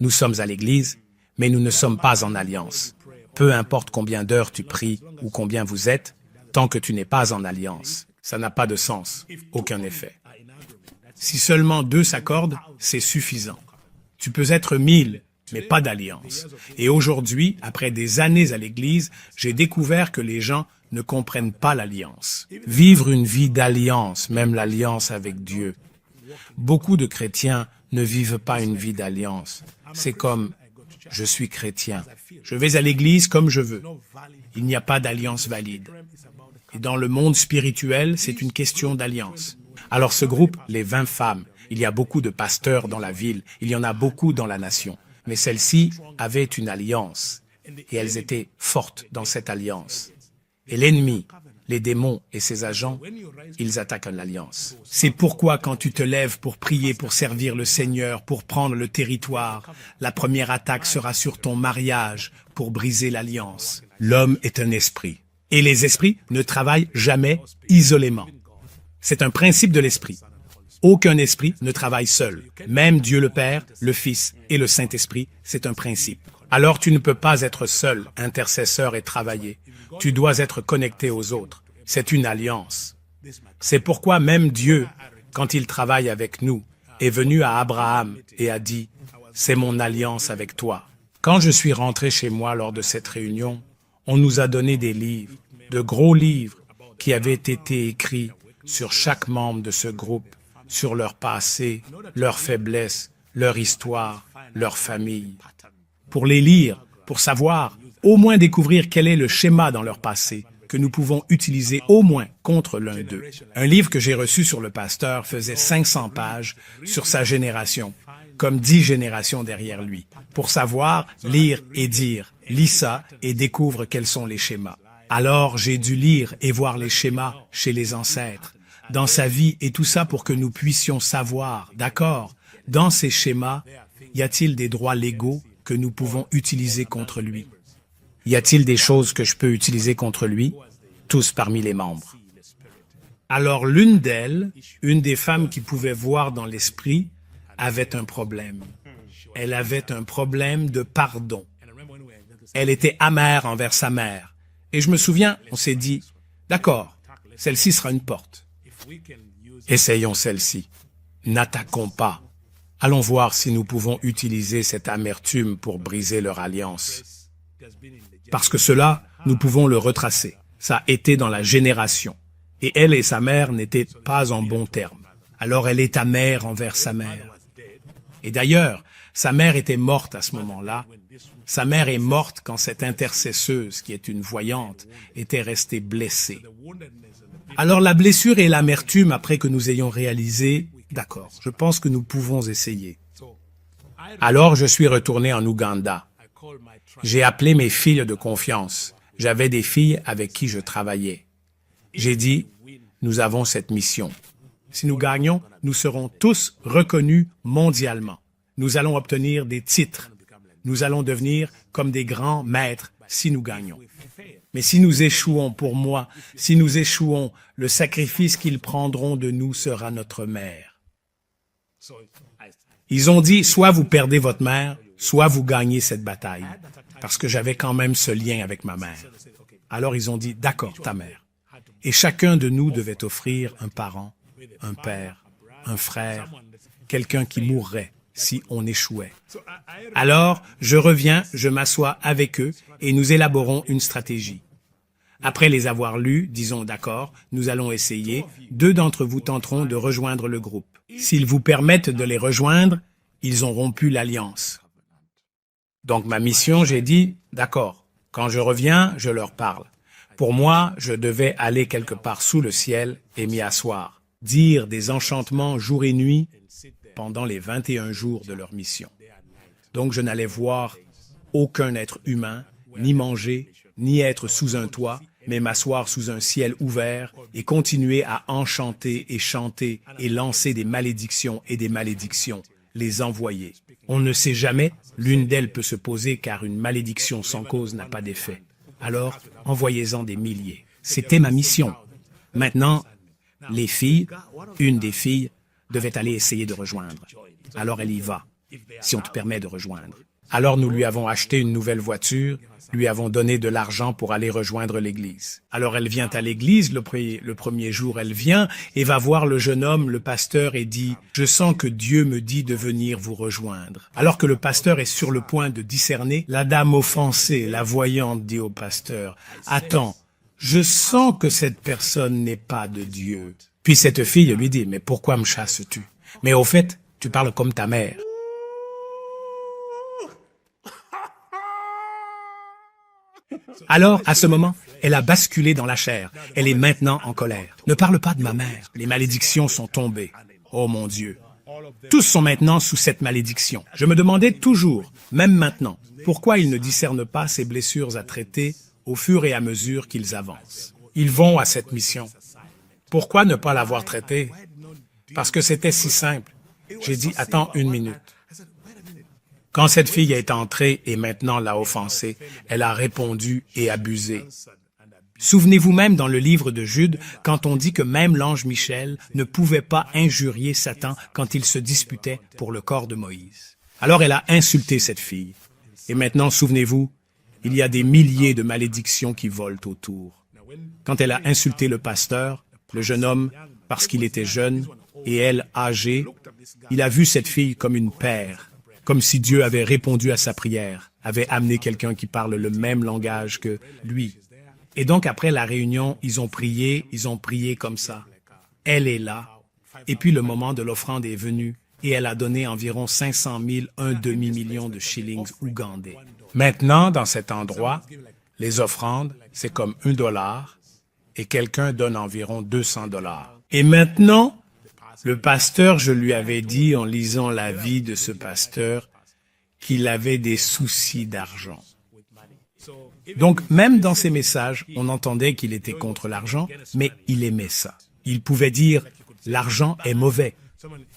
Nous sommes à l'église, mais nous ne sommes pas en alliance. Peu importe combien d'heures tu pries ou combien vous êtes, tant que tu n'es pas en alliance, ça n'a pas de sens, aucun effet. Si seulement 2 s'accordent, c'est suffisant. Tu peux être 1000, mais pas d'alliance. Et aujourd'hui, après des années à l'Église, j'ai découvert que les gens ne comprennent pas l'alliance. Vivre une vie d'alliance, même l'alliance avec Dieu. Beaucoup de chrétiens ne vivent pas une vie d'alliance. C'est comme « je suis chrétien, je vais à l'Église comme je veux ». Il n'y a pas d'alliance valide. Et dans le monde spirituel, c'est une question d'alliance. Alors ce groupe, les 20 femmes, il y a beaucoup de pasteurs dans la ville, il y en a beaucoup dans la nation. Mais celles-ci avaient une alliance et elles étaient fortes dans cette alliance. Et l'ennemi, les démons et ses agents, ils attaquent l'alliance. C'est pourquoi quand tu te lèves pour prier, pour servir le Seigneur, pour prendre le territoire, la première attaque sera sur ton mariage pour briser l'alliance. L'homme est un esprit. Et les esprits ne travaillent jamais isolément. C'est un principe de l'esprit. Aucun esprit ne travaille seul. Même Dieu le Père, le Fils et le Saint-Esprit, c'est un principe. Alors tu ne peux pas être seul, intercesseur et travailler. Tu dois être connecté aux autres. C'est une alliance. C'est pourquoi même Dieu, quand il travaille avec nous, est venu à Abraham et a dit « C'est mon alliance avec toi ». Quand je suis rentré chez moi lors de cette réunion, on nous a donné des livres, de gros livres qui avaient été écrits sur chaque membre de ce groupe, sur leur passé, leurs faiblesses, leur histoire, leur famille. Pour les lire, pour savoir, au moins découvrir quel est le schéma dans leur passé, que nous pouvons utiliser au moins contre l'un d'eux. Un livre que j'ai reçu sur le pasteur faisait 500 pages sur sa génération, comme 10 générations derrière lui, pour savoir, lire et dire. Lis ça et découvre quels sont les schémas. Alors j'ai dû lire et voir les schémas chez les ancêtres, dans sa vie et tout ça pour que nous puissions savoir, d'accord, dans ces schémas, y a-t-il des droits légaux que nous pouvons utiliser contre lui? Y a-t-il des choses que je peux utiliser contre lui? Tous parmi les membres. Alors l'une d'elles, une des femmes qui pouvait voir dans l'esprit, avait un problème. Elle avait un problème de pardon. Elle était amère envers sa mère. Et je me souviens, on s'est dit, d'accord, celle-ci sera une porte. Essayons celle-ci. N'attaquons pas. Allons voir si nous pouvons utiliser cette amertume pour briser leur alliance. Parce que cela, nous pouvons le retracer. Ça a été dans la génération. Et elle et sa mère n'étaient pas en bons termes. Alors elle est amère envers sa mère. Et d'ailleurs, sa mère était morte à ce moment-là. Sa mère est morte quand cette intercesseuse, qui est une voyante, était restée blessée. Alors la blessure et l'amertume, après que nous ayons réalisé, d'accord, je pense que nous pouvons essayer. Alors je suis retourné en Ouganda. J'ai appelé mes filles de confiance. J'avais des filles avec qui je travaillais. J'ai dit, nous avons cette mission. Si nous gagnons, nous serons tous reconnus mondialement. Nous allons obtenir des titres. Nous allons devenir comme des grands maîtres si nous gagnons. Mais si nous échouons, pour moi, si nous échouons, le sacrifice qu'ils prendront de nous sera notre mère. Ils ont dit, soit vous perdez votre mère, soit vous gagnez cette bataille. Parce que j'avais quand même ce lien avec ma mère. Alors ils ont dit, d'accord, ta mère. Et chacun de nous devait offrir un parent, un père, un frère, quelqu'un qui mourrait si on échouait. Alors, je reviens, je m'assois avec eux et nous élaborons une stratégie. Après les avoir lus, disons d'accord, nous allons essayer, 2 d'entre vous tenteront de rejoindre le groupe. S'ils vous permettent de les rejoindre, ils ont rompu l'alliance. Donc ma mission, j'ai dit, d'accord, quand je reviens, je leur parle. Pour moi, je devais aller quelque part sous le ciel et m'y asseoir, dire des enchantements jour et nuit pendant les 21 jours de leur mission. Donc je n'allais voir aucun être humain, ni manger, ni être sous un toit, mais m'asseoir sous un ciel ouvert et continuer à enchanter et chanter et lancer des malédictions et des malédictions, les envoyer. On ne sait jamais, l'une d'elles peut se poser car une malédiction sans cause n'a pas d'effet. Alors, envoyez-en des milliers. C'était ma mission. Maintenant, les filles, une des filles, devait aller essayer de rejoindre. Alors elle y va, si on te permet de rejoindre. Alors nous lui avons acheté une nouvelle voiture, lui avons donné de l'argent pour aller rejoindre l'église. Alors elle vient à l'église, le premier jour elle vient et va voir le jeune homme, le pasteur, et dit « Je sens que Dieu me dit de venir vous rejoindre. » Alors que le pasteur est sur le point de discerner, la dame offensée, la voyante, dit au pasteur « Attends, je sens que cette personne n'est pas de Dieu. » Puis cette fille lui dit « Mais pourquoi me chasses-tu? Mais au fait, tu parles comme ta mère. » Alors, à ce moment, elle a basculé dans la chair. Elle est maintenant en colère. Ne parle pas de ma mère. Les malédictions sont tombées. Oh mon Dieu. Tous sont maintenant sous cette malédiction. Je me demandais toujours, même maintenant, pourquoi ils ne discernent pas ces blessures à traiter au fur et à mesure qu'ils avancent. Ils vont à cette mission. Pourquoi ne pas l'avoir traitée? Parce que c'était si simple. J'ai dit, attends une minute. Quand cette fille est entrée et maintenant l'a offensée, elle a répondu et abusé. Souvenez-vous même dans le livre de Jude, quand on dit que même l'ange Michel ne pouvait pas injurier Satan quand il se disputait pour le corps de Moïse. Alors elle a insulté cette fille. Et maintenant, souvenez-vous, il y a des milliers de malédictions qui volent autour. Quand elle a insulté le pasteur, le jeune homme, parce qu'il était jeune, et elle âgée, il a vu cette fille comme une père, comme si Dieu avait répondu à sa prière, avait amené quelqu'un qui parle le même langage que lui. Et donc, après la réunion, ils ont prié comme ça. Elle est là. Et puis, le moment de l'offrande est venu et elle a donné environ 500 000, un demi-million de shillings ougandais. Maintenant, dans cet endroit, les offrandes, c'est comme $1 et quelqu'un donne environ 200 $. Et maintenant, le pasteur, je lui avais dit en lisant la vie de ce pasteur qu'il avait des soucis d'argent. Donc, même dans ses messages, on entendait qu'il était contre l'argent, mais il aimait ça. Il pouvait dire « l'argent est mauvais ».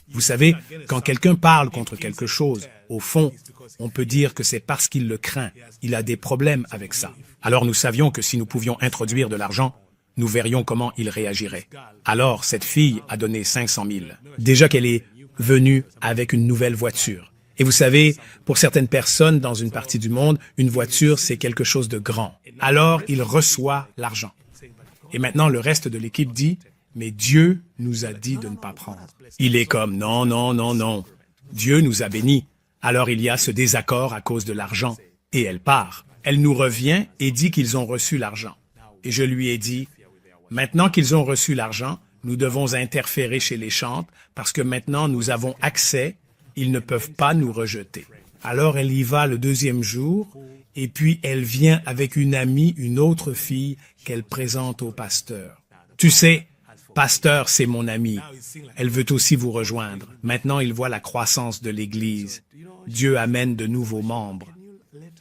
Vous savez, quand quelqu'un parle contre quelque chose, au fond, on peut dire que c'est parce qu'il le craint. Il a des problèmes avec ça. Alors nous savions que si nous pouvions introduire de l'argent, nous verrions comment il réagirait. Alors, cette fille a donné 500 000. Déjà qu'elle est venue avec une nouvelle voiture. Et vous savez, pour certaines personnes dans une partie du monde, une voiture, c'est quelque chose de grand. Alors, il reçoit l'argent. Et maintenant, le reste de l'équipe dit, mais Dieu nous a dit de ne pas prendre. Il est comme, non, non, non, non. Dieu nous a bénis. Alors, il y a ce désaccord à cause de l'argent. Et elle part. Elle nous revient et dit qu'ils ont reçu l'argent. Et je lui ai dit, maintenant qu'ils ont reçu l'argent, nous devons interférer chez les chantres parce que maintenant nous avons accès, ils ne peuvent pas nous rejeter. Alors elle y va le deuxième jour et puis elle vient avec une amie, une autre fille qu'elle présente au pasteur. Tu sais, pasteur, c'est mon amie. Elle veut aussi vous rejoindre. Maintenant, il voit la croissance de l'Église. Dieu amène de nouveaux membres.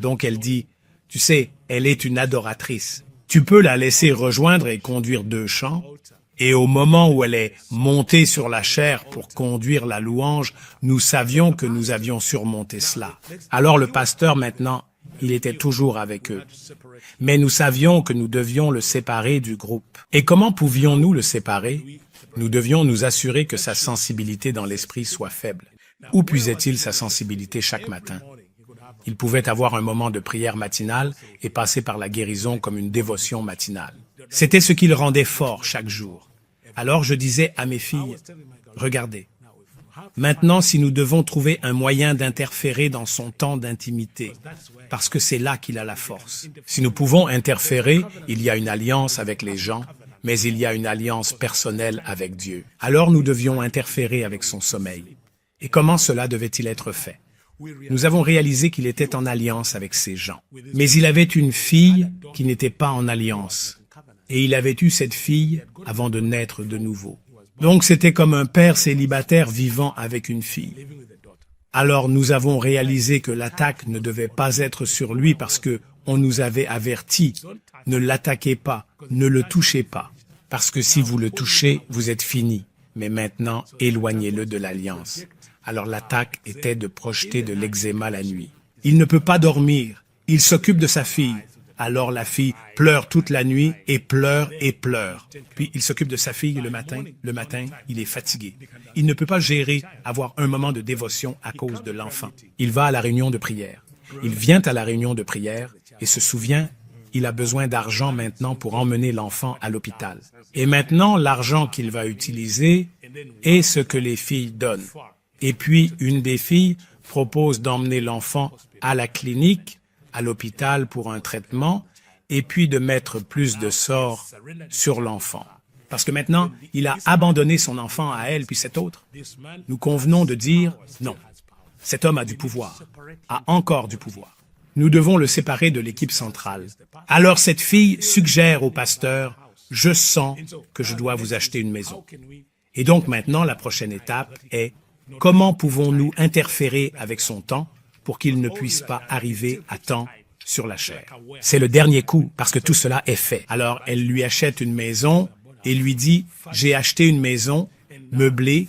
Donc elle dit, tu sais, elle est une adoratrice. Tu peux la laisser rejoindre et conduire 2 chants. Et au moment où elle est montée sur la chaire pour conduire la louange, nous savions que nous avions surmonté cela. Alors le pasteur, maintenant, il était toujours avec eux. Mais nous savions que nous devions le séparer du groupe. Et comment pouvions-nous le séparer? Nous devions nous assurer que sa sensibilité dans l'esprit soit faible. Où puisait-il sa sensibilité chaque matin? Il pouvait avoir un moment de prière matinale et passer par la guérison comme une dévotion matinale. C'était ce qui le rendait fort chaque jour. Alors je disais à mes filles, regardez, maintenant si nous devons trouver un moyen d'interférer dans son temps d'intimité, parce que c'est là qu'il a la force. Si nous pouvons interférer, il y a une alliance avec les gens, mais il y a une alliance personnelle avec Dieu. Alors nous devions interférer avec son sommeil. Et comment cela devait-il être fait? Nous avons réalisé qu'il était en alliance avec ces gens. Mais il avait une fille qui n'était pas en alliance. Et il avait eu cette fille avant de naître de nouveau. Donc c'était comme un père célibataire vivant avec une fille. Alors nous avons réalisé que l'attaque ne devait pas être sur lui parce que on nous avait averti, ne l'attaquez pas, ne le touchez pas. Parce que si vous le touchez, vous êtes fini. Mais maintenant, éloignez-le de l'alliance. Alors l'attaque était de projeter de l'eczéma la nuit. Il ne peut pas dormir. Il s'occupe de sa fille. Alors la fille pleure toute la nuit et pleure et pleure. Puis il s'occupe de sa fille le matin. Le matin, il est fatigué. Il ne peut pas gérer, avoir un moment de dévotion à cause de l'enfant. Il va à la réunion de prière. Il vient à la réunion de prière et se souvient, il a besoin d'argent maintenant pour emmener l'enfant à l'hôpital. Et maintenant, l'argent qu'il va utiliser est ce que les filles donnent. Et puis, une des filles propose d'emmener l'enfant à la clinique, à l'hôpital pour un traitement, et puis de mettre plus de sort sur l'enfant. Parce que maintenant, il a abandonné son enfant à elle, puis cet autre. Nous convenons de dire non. Cet homme a du pouvoir, a encore du pouvoir. Nous devons le séparer de l'équipe centrale. Alors cette fille suggère au pasteur, « Je sens que je dois vous acheter une maison. » Et donc maintenant, la prochaine étape est comment pouvons-nous interférer avec son temps pour qu'il ne puisse pas arriver à temps sur la chair? C'est le dernier coup parce que tout cela est fait. Alors elle lui achète une maison et lui dit « J'ai acheté une maison meublée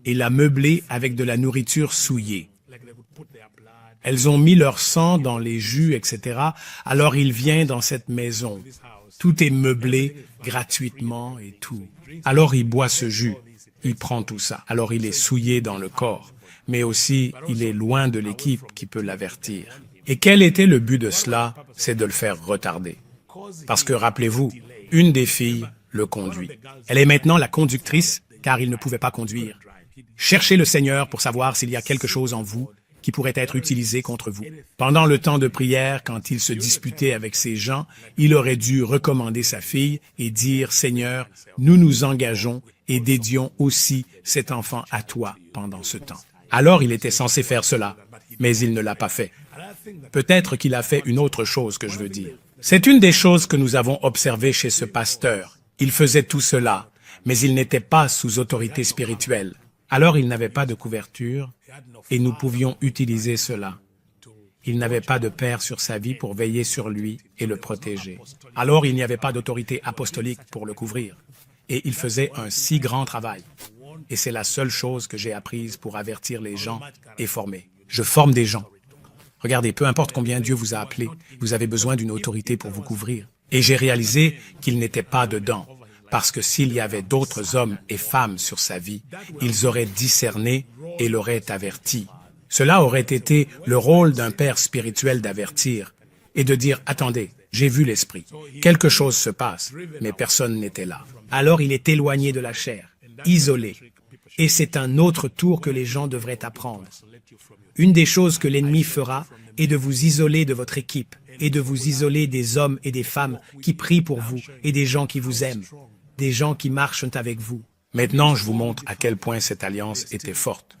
et la meublée avec de la nourriture souillée. » Elles ont mis leur sang dans les jus, etc. Alors il vient dans cette maison. Tout est meublé gratuitement et tout. Alors il boit ce jus. Il prend tout ça. Alors il est souillé dans le corps. Mais aussi, il est loin de l'équipe qui peut l'avertir. Et quel était le but de cela? C'est de le faire retarder. Parce que, rappelez-vous, une des filles le conduit. Elle est maintenant la conductrice, car il ne pouvait pas conduire. Cherchez le Seigneur pour savoir s'il y a quelque chose en vous qui pourrait être utilisé contre vous. Pendant le temps de prière, quand il se disputait avec ces gens, il aurait dû recommander sa fille et dire « Seigneur, nous nous engageons et dédions aussi cet enfant à toi pendant ce temps. » Alors il était censé faire cela, mais il ne l'a pas fait. Peut-être qu'il a fait une autre chose que je veux dire. C'est une des choses que nous avons observées chez ce pasteur. Il faisait tout cela, mais il n'était pas sous autorité spirituelle. Alors il n'avait pas de couverture et nous pouvions utiliser cela. Il n'avait pas de père sur sa vie pour veiller sur lui et le protéger. Alors il n'y avait pas d'autorité apostolique pour le couvrir. Et il faisait un si grand travail. Et c'est la seule chose que j'ai apprise pour avertir les gens et former. Je forme des gens. Regardez, peu importe combien Dieu vous a appelé, vous avez besoin d'une autorité pour vous couvrir. Et j'ai réalisé qu'il n'était pas dedans. Parce que s'il y avait d'autres hommes et femmes sur sa vie, ils auraient discerné et l'auraient averti. Cela aurait été le rôle d'un père spirituel d'avertir et de dire « Attendez, j'ai vu l'esprit. Quelque chose se passe, mais personne n'était là. » Alors il est éloigné de la chair, isolé. Et c'est un autre tour que les gens devraient apprendre. Une des choses que l'ennemi fera est de vous isoler de votre équipe et de vous isoler des hommes et des femmes qui prient pour vous et des gens qui vous aiment, des gens qui marchent avec vous. Maintenant, je vous montre à quel point cette alliance était forte.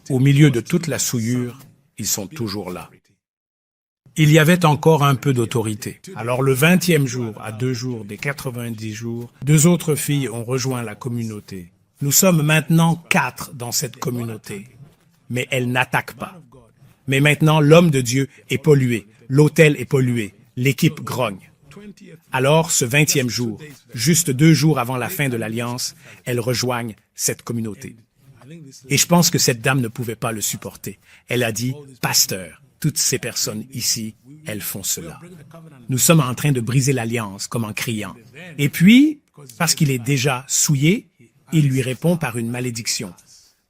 Au milieu de toute la souillure, ils sont toujours là. Il y avait encore un peu d'autorité. Alors le 20e jour, à 2 jours des 90 jours, 2 autres filles ont rejoint la communauté. Nous sommes maintenant 4 dans cette communauté, mais elles n'attaquent pas. Mais maintenant, l'homme de Dieu est pollué, l'autel est pollué, l'équipe grogne. Alors, ce 20e jour, juste 2 jours avant la fin de l'Alliance, elles rejoignent cette communauté. Et je pense que cette dame ne pouvait pas le supporter. Elle a dit, « Pasteur, toutes ces personnes ici, elles font cela. Nous sommes en train de briser l'Alliance, comme en criant. » Et puis, parce qu'il est déjà souillé, il lui répond par une malédiction.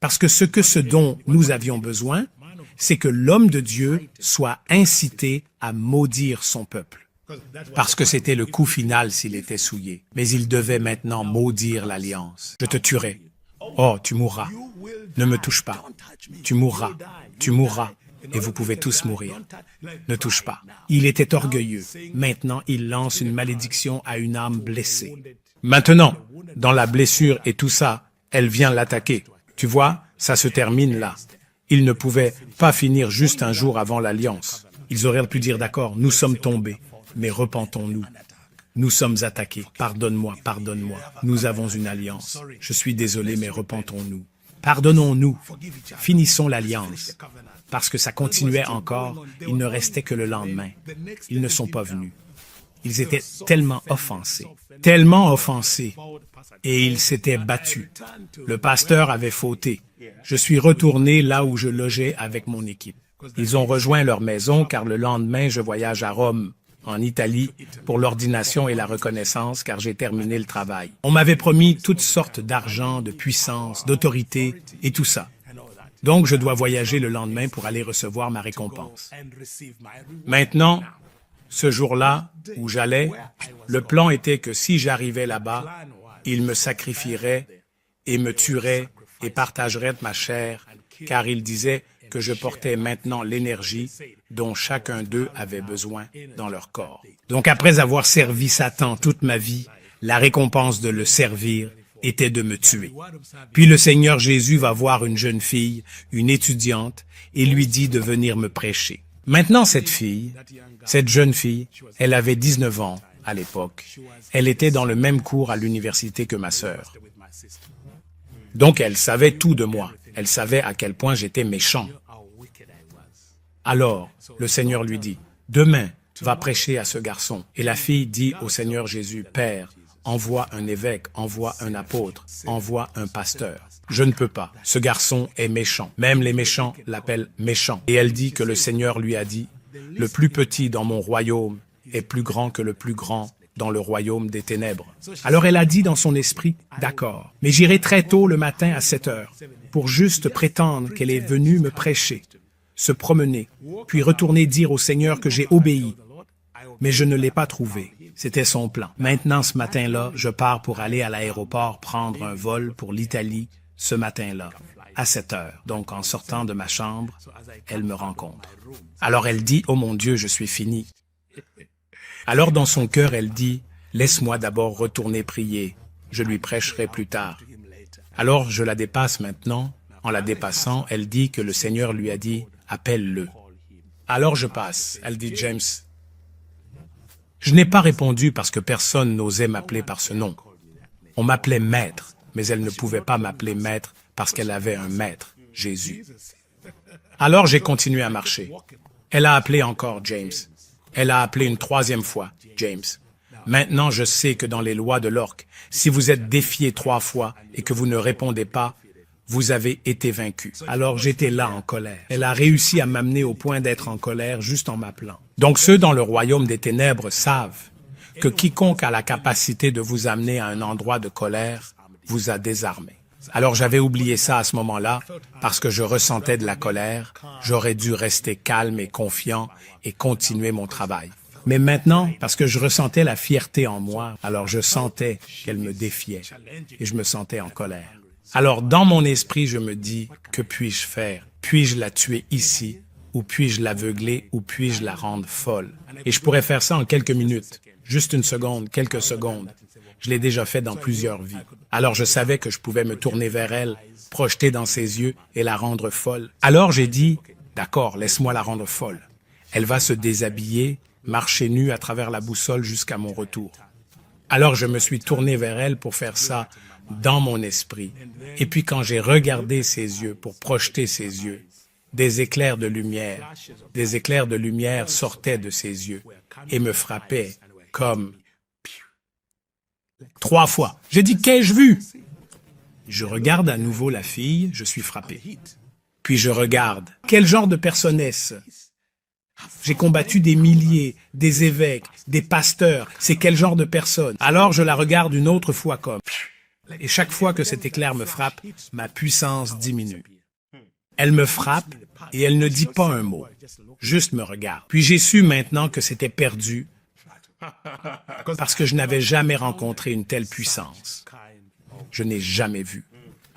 Parce que ce dont nous avions besoin, c'est que l'homme de Dieu soit incité à maudire son peuple. Parce que c'était le coup final s'il était souillé. Mais il devait maintenant maudire l'alliance. Je te tuerai. Oh, tu mourras. Ne me touche pas. Tu mourras. Tu mourras. Et vous pouvez tous mourir. Ne touche pas. Il était orgueilleux. Maintenant, il lance une malédiction à une âme blessée. Maintenant, dans la blessure et tout ça, elle vient l'attaquer. Tu vois, ça se termine là. Il ne pouvait pas finir juste un jour avant l'alliance. Ils auraient pu dire, d'accord, nous sommes tombés, mais repentons-nous. Nous sommes attaqués. Pardonne-moi, pardonne-moi. Nous avons une alliance. Je suis désolé, mais repentons-nous. Pardonnons-nous. Finissons l'alliance. Parce que ça continuait encore, il ne restait que le lendemain. Ils ne sont pas venus. Ils étaient tellement offensés, et ils s'étaient battus. Le pasteur avait fauté. Je suis retourné là où je logeais avec mon équipe. Ils ont rejoint leur maison car le lendemain, je voyage à Rome, en Italie, pour l'ordination et la reconnaissance car j'ai terminé le travail. On m'avait promis toutes sortes d'argent, de puissance, d'autorité et tout ça. Donc, je dois voyager le lendemain pour aller recevoir ma récompense. Maintenant, ce jour-là où j'allais, le plan était que si j'arrivais là-bas, ils me sacrifieraient et me tueraient et partageraient ma chair, car ils disaient que je portais maintenant l'énergie dont chacun d'eux avait besoin dans leur corps. Donc après avoir servi Satan toute ma vie, la récompense de le servir était de me tuer. Puis le Seigneur Jésus va voir une jeune fille, une étudiante, et lui dit de venir me prêcher. Maintenant, cette jeune fille, elle avait 19 ans à l'époque. Elle était dans le même cours à l'université que ma sœur. Donc, elle savait tout de moi. Elle savait à quel point j'étais méchant. Alors, le Seigneur lui dit, « Demain, va prêcher à ce garçon. » Et la fille dit au Seigneur Jésus, « Père, envoie un évêque, envoie un apôtre, envoie un pasteur. » Je ne peux pas. Ce garçon est méchant. Même les méchants l'appellent méchant. Et elle dit que le Seigneur lui a dit, « Le plus petit dans mon royaume est plus grand que le plus grand dans le royaume des ténèbres. » Alors elle a dit dans son esprit, « D'accord, mais j'irai très tôt le matin à 7 heures pour juste prétendre qu'elle est venue me prêcher, se promener, puis retourner dire au Seigneur que j'ai obéi. Mais je ne l'ai pas trouvé. C'était son plan. Maintenant, ce matin-là, je pars pour aller à l'aéroport prendre un vol pour l'Italie ce matin-là, à 7 heures. Donc, en sortant de ma chambre, elle me rencontre. Alors elle dit, « Oh mon Dieu, je suis fini. » Alors dans son cœur, elle dit, « Laisse-moi d'abord retourner prier. Je lui prêcherai plus tard. » Alors je la dépasse maintenant. En la dépassant, elle dit que le Seigneur lui a dit, « Appelle-le. » Alors je passe. Elle dit, « James. » Je n'ai pas répondu parce que personne n'osait m'appeler par ce nom. On m'appelait maître, mais elle ne pouvait pas m'appeler maître parce qu'elle avait un maître, Jésus. Alors j'ai continué à marcher. Elle a appelé encore James. Elle a appelé une 3e fois, James. Maintenant, je sais que dans les lois de l'orque, si vous êtes défié 3 fois et que vous ne répondez pas, vous avez été vaincu. Alors j'étais là en colère. Elle a réussi à m'amener au point d'être en colère juste en m'appelant. Donc ceux dans le royaume des ténèbres savent que quiconque a la capacité de vous amener à un endroit de colère vous a désarmé. Alors j'avais oublié ça à ce moment-là parce que je ressentais de la colère. J'aurais dû rester calme et confiant et continuer mon travail. Mais maintenant, parce que je ressentais la fierté en moi, alors je sentais qu'elle me défiait et je me sentais en colère. Alors dans mon esprit, je me dis, que puis-je faire? Puis-je la tuer ici? Ou puis-je l'aveugler? Ou puis-je la rendre folle? Et je pourrais faire ça en quelques minutes. Juste une seconde, quelques secondes. Je l'ai déjà fait dans plusieurs vies. Alors je savais que je pouvais me tourner vers elle, projeter dans ses yeux et la rendre folle. Alors j'ai dit, d'accord, laisse-moi la rendre folle. Elle va se déshabiller, marcher nue à travers la boussole jusqu'à mon retour. Alors je me suis tourné vers elle pour faire ça dans mon esprit. Et puis quand j'ai regardé ses yeux pour projeter ses yeux, des éclairs de lumière sortaient de ses yeux et me frappaient comme 3 fois. J'ai dit, qu'ai-je vu? Je regarde à nouveau la fille, je suis frappé. Puis je regarde. Quel genre de personne est-ce? J'ai combattu des milliers, des évêques, des pasteurs. C'est quel genre de personne? Alors je la regarde une autre fois comme... Et chaque fois que cet éclair me frappe, ma puissance diminue. Elle me frappe et elle ne dit pas un mot, juste me regarde. Puis j'ai su maintenant que c'était perdu parce que je n'avais jamais rencontré une telle puissance. Je n'ai jamais vu.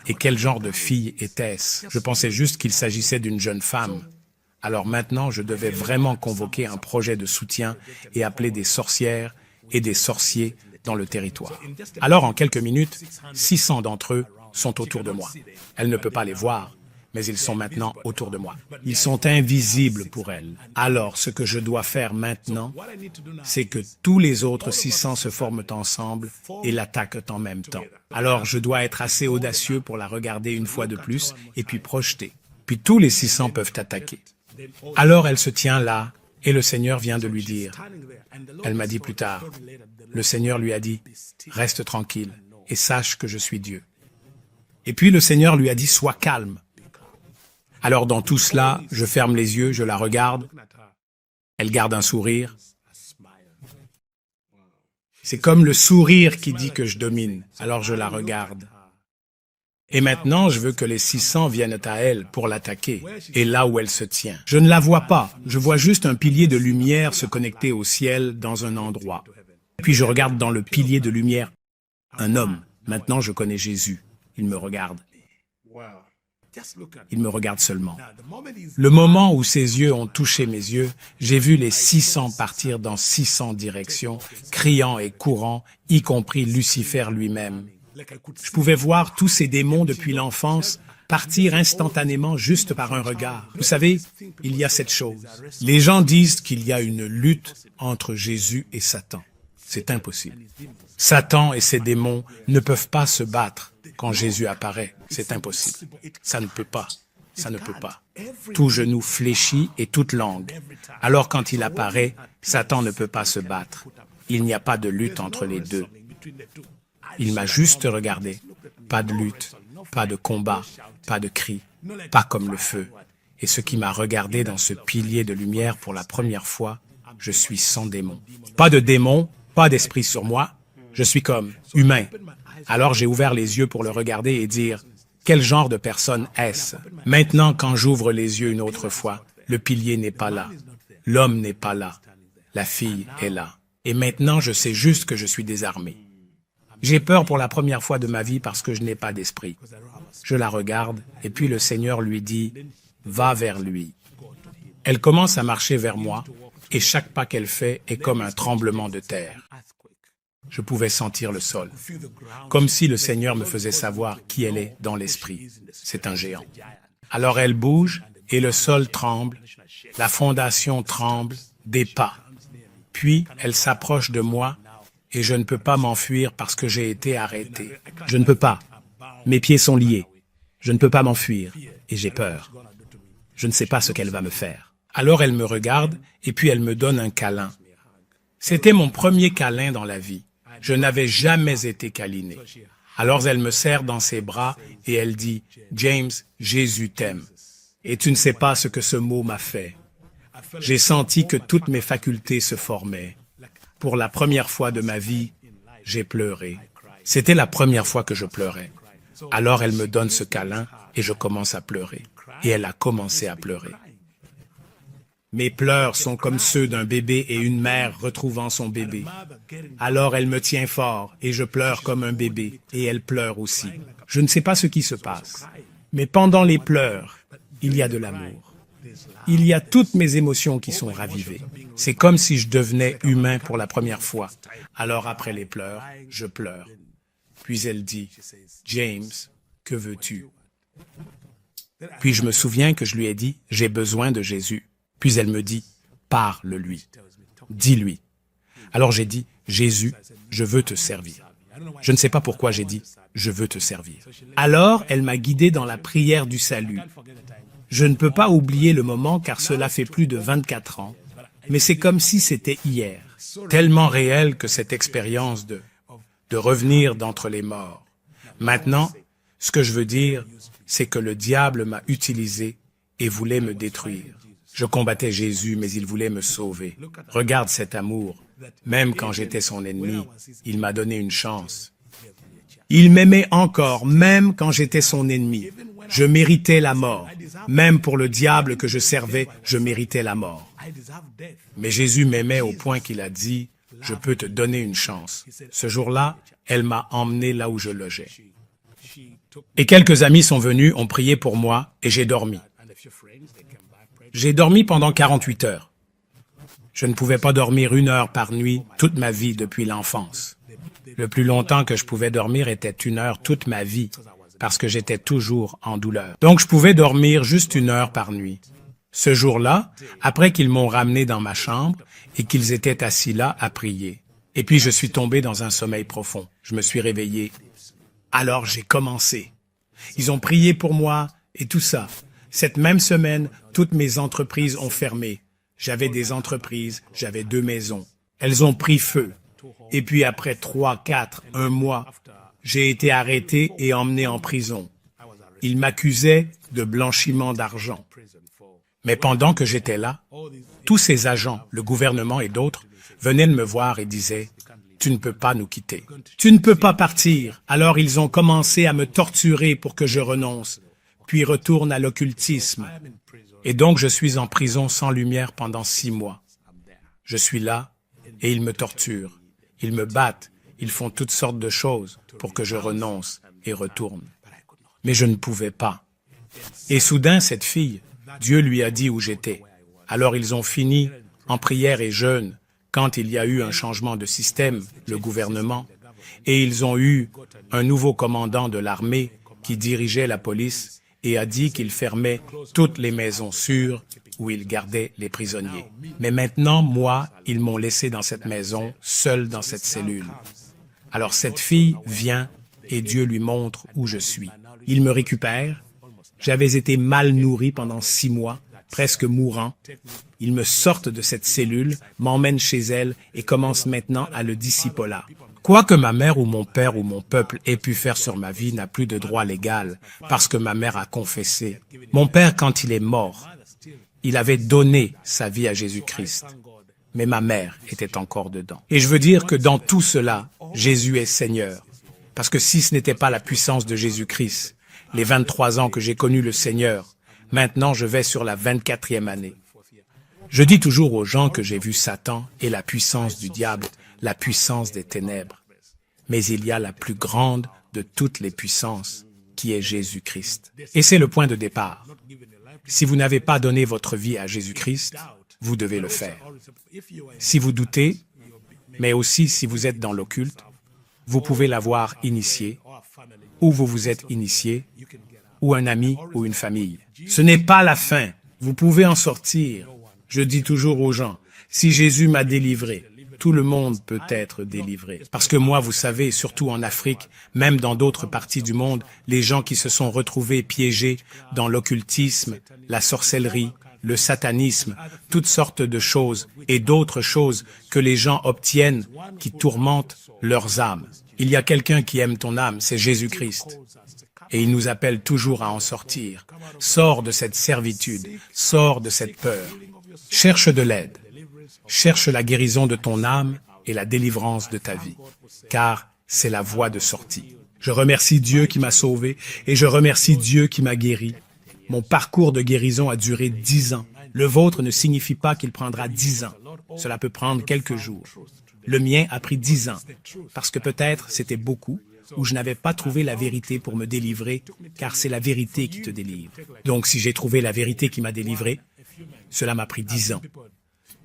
Et quel genre de fille était-ce? Je pensais juste qu'il s'agissait d'une jeune femme. Alors maintenant, je devais vraiment convoquer un projet de soutien et appeler des sorcières et des sorciers dans le territoire. Alors, en quelques minutes, 600 d'entre eux sont autour de moi. Elle ne peut pas les voir, mais ils sont maintenant autour de moi. Ils sont invisibles pour elle. Alors, ce que je dois faire maintenant, c'est que tous les autres 600 se forment ensemble et l'attaquent en même temps. Alors, je dois être assez audacieux pour la regarder une fois de plus et puis projeter. Puis tous les 600 peuvent attaquer. Alors, elle se tient là et le Seigneur vient de lui dire. Elle m'a dit plus tard, le Seigneur lui a dit, « Reste tranquille et sache que je suis Dieu. » Et puis le Seigneur lui a dit, « Sois calme. » Alors dans tout cela, je ferme les yeux, je la regarde. Elle garde un sourire. C'est comme le sourire qui dit que je domine. Alors je la regarde. Et maintenant, je veux que les 600 viennent à elle pour l'attaquer. Et là où elle se tient. Je ne la vois pas. Je vois juste un pilier de lumière se connecter au ciel dans un endroit. Puis je regarde dans le pilier de lumière un homme. Maintenant, je connais Jésus. Il me regarde. Il me regarde seulement. Le moment où ses yeux ont touché mes yeux, j'ai vu les 600 partir dans 600 directions, criant et courant, y compris Lucifer lui-même. Je pouvais voir tous ces démons depuis l'enfance partir instantanément juste par un regard. Vous savez, il y a cette chose. Les gens disent qu'il y a une lutte entre Jésus et Satan. C'est impossible. Satan et ses démons ne peuvent pas se battre quand Jésus apparaît. C'est impossible. Ça ne peut pas. Ça ne peut pas. Tout genou fléchit et toute langue. Alors quand il apparaît, Satan ne peut pas se battre. Il n'y a pas de lutte entre les deux. Il m'a juste regardé. Pas de lutte, pas de combat, pas de cri, pas comme le feu. Et ce qui m'a regardé dans ce pilier de lumière pour la première fois, je suis sans démon. Pas de démon, pas d'esprit sur moi. Je suis comme humain. Alors j'ai ouvert les yeux pour le regarder et dire, quel genre de personne est-ce? Maintenant, quand j'ouvre les yeux une autre fois, le pilier n'est pas là. L'homme n'est pas là. La fille est là. Et maintenant, je sais juste que je suis désarmé. J'ai peur pour la première fois de ma vie parce que je n'ai pas d'esprit. Je la regarde et puis le Seigneur lui dit, va vers lui. Elle commence à marcher vers moi et chaque pas qu'elle fait est comme un tremblement de terre. Je pouvais sentir le sol, comme si le Seigneur me faisait savoir qui elle est dans l'esprit. C'est un géant. Alors elle bouge et le sol tremble, la fondation tremble, des pas. Puis elle s'approche de moi et je ne peux pas m'enfuir parce que j'ai été arrêté. Je ne peux pas. Mes pieds sont liés. Je ne peux pas m'enfuir et j'ai peur. Je ne sais pas ce qu'elle va me faire. Alors elle me regarde et puis elle me donne un câlin. C'était mon premier câlin dans la vie. Je n'avais jamais été câliné. Alors elle me serre dans ses bras et elle dit, « James, Jésus t'aime. » Et tu ne sais pas ce que ce mot m'a fait. J'ai senti que toutes mes facultés se formaient. Pour la première fois de ma vie, j'ai pleuré. C'était la première fois que je pleurais. Alors elle me donne ce câlin et je commence à pleurer. Et elle a commencé à pleurer. Mes pleurs sont comme ceux d'un bébé et une mère retrouvant son bébé. Alors elle me tient fort et je pleure comme un bébé et elle pleure aussi. Je ne sais pas ce qui se passe, mais pendant les pleurs, il y a de l'amour. Il y a toutes mes émotions qui sont ravivées. C'est comme si je devenais humain pour la première fois. Alors après les pleurs, je pleure. Puis elle dit, « James, que veux-tu? » Puis je me souviens que je lui ai dit, « J'ai besoin de Jésus. » Puis elle me dit, « Parle-lui. Dis-lui. » Alors j'ai dit, « Jésus, je veux te servir. » Je ne sais pas pourquoi j'ai dit, « Je veux te servir. » Alors elle m'a guidé dans la prière du salut. Je ne peux pas oublier le moment car cela fait plus de 24 ans, mais c'est comme si c'était hier. Tellement réel que cette expérience de revenir d'entre les morts. Maintenant, ce que je veux dire, c'est que le diable m'a utilisé et voulait me détruire. Je combattais Jésus, mais il voulait me sauver. Regarde cet amour. Même quand j'étais son ennemi, il m'a donné une chance. Il m'aimait encore, même quand j'étais son ennemi. Je méritais la mort. Même pour le diable que je servais, je méritais la mort. Mais Jésus m'aimait au point qu'il a dit, « Je peux te donner une chance. » Ce jour-là, elle m'a emmené là où je logeais. Et quelques amis sont venus, ont prié pour moi, et j'ai dormi. J'ai dormi pendant 48 heures. Je ne pouvais pas dormir 1 heure par nuit toute ma vie depuis l'enfance. Le plus longtemps que je pouvais dormir était 1 heure toute ma vie, parce que j'étais toujours en douleur. Donc je pouvais dormir juste 1 heure par nuit. Ce jour-là, après qu'ils m'ont ramené dans ma chambre et qu'ils étaient assis là à prier. Et puis je suis tombé dans un sommeil profond. Je me suis réveillé. Alors j'ai commencé. Ils ont prié pour moi et tout ça. Cette même semaine, toutes mes entreprises ont fermé. J'avais des entreprises, j'avais 2 maisons. Elles ont pris feu. Et puis après 3, 4, 1 mois, j'ai été arrêté et emmené en prison. Ils m'accusaient de blanchiment d'argent. Mais pendant que j'étais là, tous ces agents, le gouvernement et d'autres, venaient de me voir et disaient « Tu ne peux pas nous quitter. Tu ne peux pas partir. » Alors ils ont commencé à me torturer pour que je renonce, puis retourne à l'occultisme. Et donc je suis en prison sans lumière pendant 6 mois. Je suis là et ils me torturent. Ils me battent, ils font toutes sortes de choses pour que je renonce et retourne. Mais je ne pouvais pas. Et soudain, cette fille, Dieu lui a dit où j'étais. Alors ils ont fini en prière et jeûne quand il y a eu un changement de système, le gouvernement, et ils ont eu un nouveau commandant de l'armée qui dirigeait la police et a dit qu'il fermait toutes les maisons sûres où il gardait les prisonniers. Mais maintenant, moi, ils m'ont laissé dans cette maison, seul dans cette cellule. Alors cette fille vient et Dieu lui montre où je suis. Il me récupère. J'avais été mal nourri pendant 6 mois, presque mourant. Ils me sortent de cette cellule, m'emmènent chez elle et commencent maintenant à le discipolat. Quoi que ma mère ou mon père ou mon peuple ait pu faire sur ma vie n'a plus de droit légal parce que ma mère a confessé. Mon père, quand il est mort, il avait donné sa vie à Jésus-Christ. Mais ma mère était encore dedans. Et je veux dire que dans tout cela, Jésus est Seigneur. Parce que si ce n'était pas la puissance de Jésus-Christ, les 23 ans que j'ai connu le Seigneur, maintenant je vais sur la 24e année. Je dis toujours aux gens que j'ai vu Satan et la puissance du diable, la puissance des ténèbres. Mais il y a la plus grande de toutes les puissances, qui est Jésus-Christ. Et c'est le point de départ. Si vous n'avez pas donné votre vie à Jésus-Christ, vous devez le faire. Si vous doutez, mais aussi si vous êtes dans l'occulte, vous pouvez l'avoir initié, ou vous vous êtes initié, ou un ami ou une famille. Ce n'est pas la fin. Vous pouvez en sortir. Je dis toujours aux gens, si Jésus m'a délivré, tout le monde peut être délivré. Parce que moi, vous savez, surtout en Afrique, même dans d'autres parties du monde, les gens qui se sont retrouvés piégés dans l'occultisme, la sorcellerie, le satanisme, toutes sortes de choses et d'autres choses que les gens obtiennent qui tourmentent leurs âmes. Il y a quelqu'un qui aime ton âme, c'est Jésus-Christ. Et il nous appelle toujours à en sortir. Sors de cette servitude, sors de cette peur. Cherche de l'aide. Cherche la guérison de ton âme et la délivrance de ta vie, car c'est la voie de sortie. Je remercie Dieu qui m'a sauvé et je remercie Dieu qui m'a guéri. Mon parcours de guérison a duré 10 ans. Le vôtre ne signifie pas qu'il prendra 10 ans. Cela peut prendre quelques jours. Le mien a pris 10 ans, parce que peut-être c'était beaucoup, ou je n'avais pas trouvé la vérité pour me délivrer, car c'est la vérité qui te délivre. Donc si j'ai trouvé la vérité qui m'a délivré, cela m'a pris 10 ans.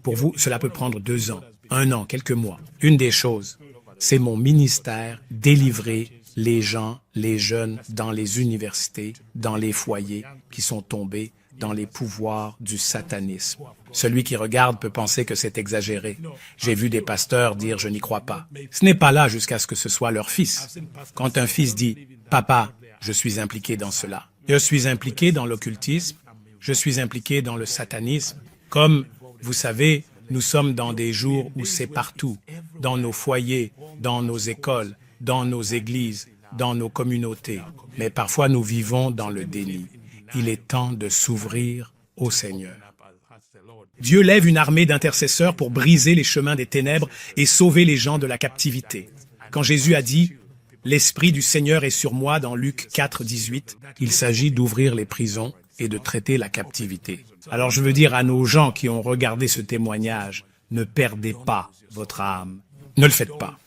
Pour vous, cela peut prendre 2 ans, 1 an, quelques mois. Une des choses, c'est mon ministère, délivrer les gens, les jeunes dans les universités, dans les foyers qui sont tombés dans les pouvoirs du satanisme. Celui qui regarde peut penser que c'est exagéré. J'ai vu des pasteurs dire « je n'y crois pas ». Ce n'est pas là jusqu'à ce que ce soit leur fils. Quand un fils dit « Papa, je suis impliqué dans cela ». Je suis impliqué dans l'occultisme, je suis impliqué dans le satanisme. Comme vous savez, nous sommes dans des jours où c'est partout, dans nos foyers, dans nos écoles, dans nos églises, dans nos communautés. Mais parfois nous vivons dans le déni. Il est temps de s'ouvrir au Seigneur. Dieu lève une armée d'intercesseurs pour briser les chemins des ténèbres et sauver les gens de la captivité. Quand Jésus a dit L'Esprit du Seigneur est sur moi dans Luc 4, 18. Il s'agit d'ouvrir les prisons et de traiter la captivité. Alors je veux dire à nos gens qui ont regardé ce témoignage, ne perdez pas votre âme. Ne le faites pas.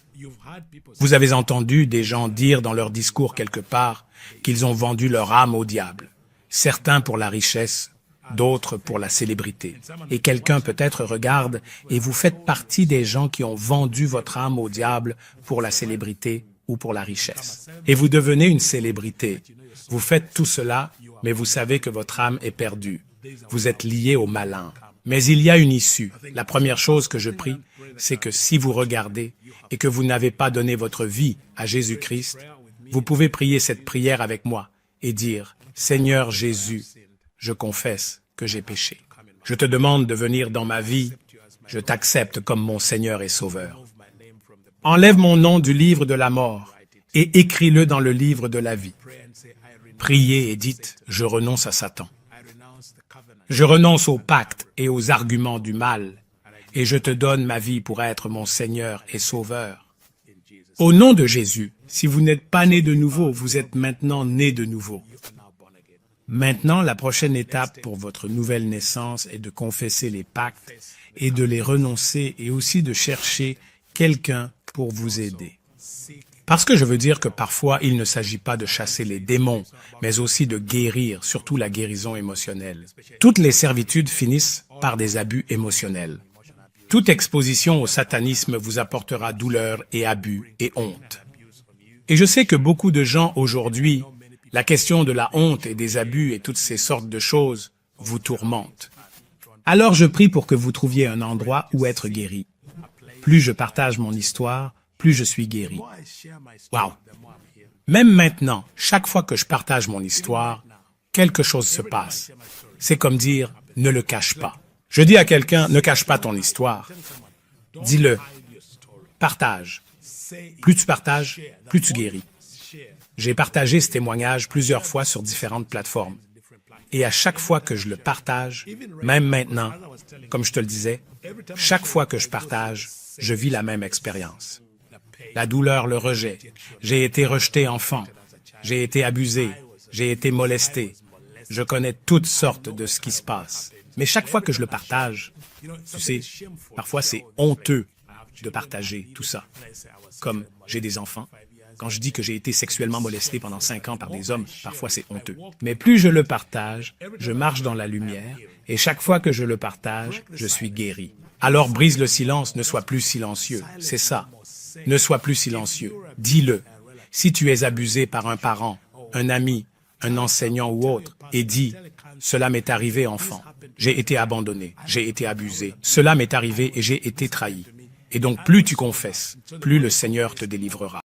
Vous avez entendu des gens dire dans leur discours quelque part qu'ils ont vendu leur âme au diable. Certains pour la richesse, d'autres pour la célébrité. Et quelqu'un peut-être regarde et vous faites partie des gens qui ont vendu votre âme au diable pour la célébrité ou pour la richesse. Et vous devenez une célébrité. Vous faites tout cela, mais vous savez que votre âme est perdue. Vous êtes lié au malin. Mais il y a une issue. La première chose que je prie, c'est que si vous regardez et que vous n'avez pas donné votre vie à Jésus-Christ, vous pouvez prier cette prière avec moi et dire « Seigneur Jésus, je confesse que j'ai péché. Je te demande de venir dans ma vie. Je t'accepte comme mon Seigneur et Sauveur. Enlève mon nom du livre de la mort et écris-le dans le livre de la vie. Priez et dites « Je renonce à Satan. Je renonce aux pactes et aux arguments du mal et je te donne ma vie pour être mon Seigneur et Sauveur. » Au nom de Jésus, si vous n'êtes pas né de nouveau, vous êtes maintenant né de nouveau. Maintenant, la prochaine étape pour votre nouvelle naissance est de confesser les pactes et de les renoncer et aussi de chercher quelqu'un pour vous aider. Parce que je veux dire que parfois, il ne s'agit pas de chasser les démons, mais aussi de guérir, surtout la guérison émotionnelle. Toutes les servitudes finissent par des abus émotionnels. Toute exposition au satanisme vous apportera douleur et abus et honte. Et je sais que beaucoup de gens aujourd'hui, la question de la honte et des abus et toutes ces sortes de choses vous tourmentent. Alors je prie pour que vous trouviez un endroit où être guéri. Plus je partage mon histoire, plus je suis guéri. Wow! Même maintenant, chaque fois que je partage mon histoire, quelque chose se passe. C'est comme dire, ne le cache pas. Je dis à quelqu'un, ne cache pas ton histoire. Dis-le. Partage. Plus tu partages, plus tu guéris. J'ai partagé ce témoignage plusieurs fois sur différentes plateformes. Et à chaque fois que je le partage, même maintenant, comme je te le disais, chaque fois que je partage, je vis la même expérience. La douleur, le rejet. J'ai été rejeté enfant. J'ai été abusé. J'ai été molesté. Je connais toutes sortes de ce qui se passe. Mais chaque fois que je le partage, tu sais, parfois c'est honteux de partager tout ça. Comme j'ai des enfants. Quand je dis que j'ai été sexuellement molesté pendant 5 ans par des hommes, parfois c'est honteux. Mais plus je le partage, je marche dans la lumière, et chaque fois que je le partage, je suis guéri. Alors brise le silence, ne sois plus silencieux. C'est ça. Ne sois plus silencieux. Dis-le. Si tu es abusé par un parent, un ami, un enseignant ou autre, et dis, cela m'est arrivé enfant. J'ai été abandonné, j'ai été abusé. Cela m'est arrivé et j'ai été trahi. Et donc plus tu confesses, plus le Seigneur te délivrera.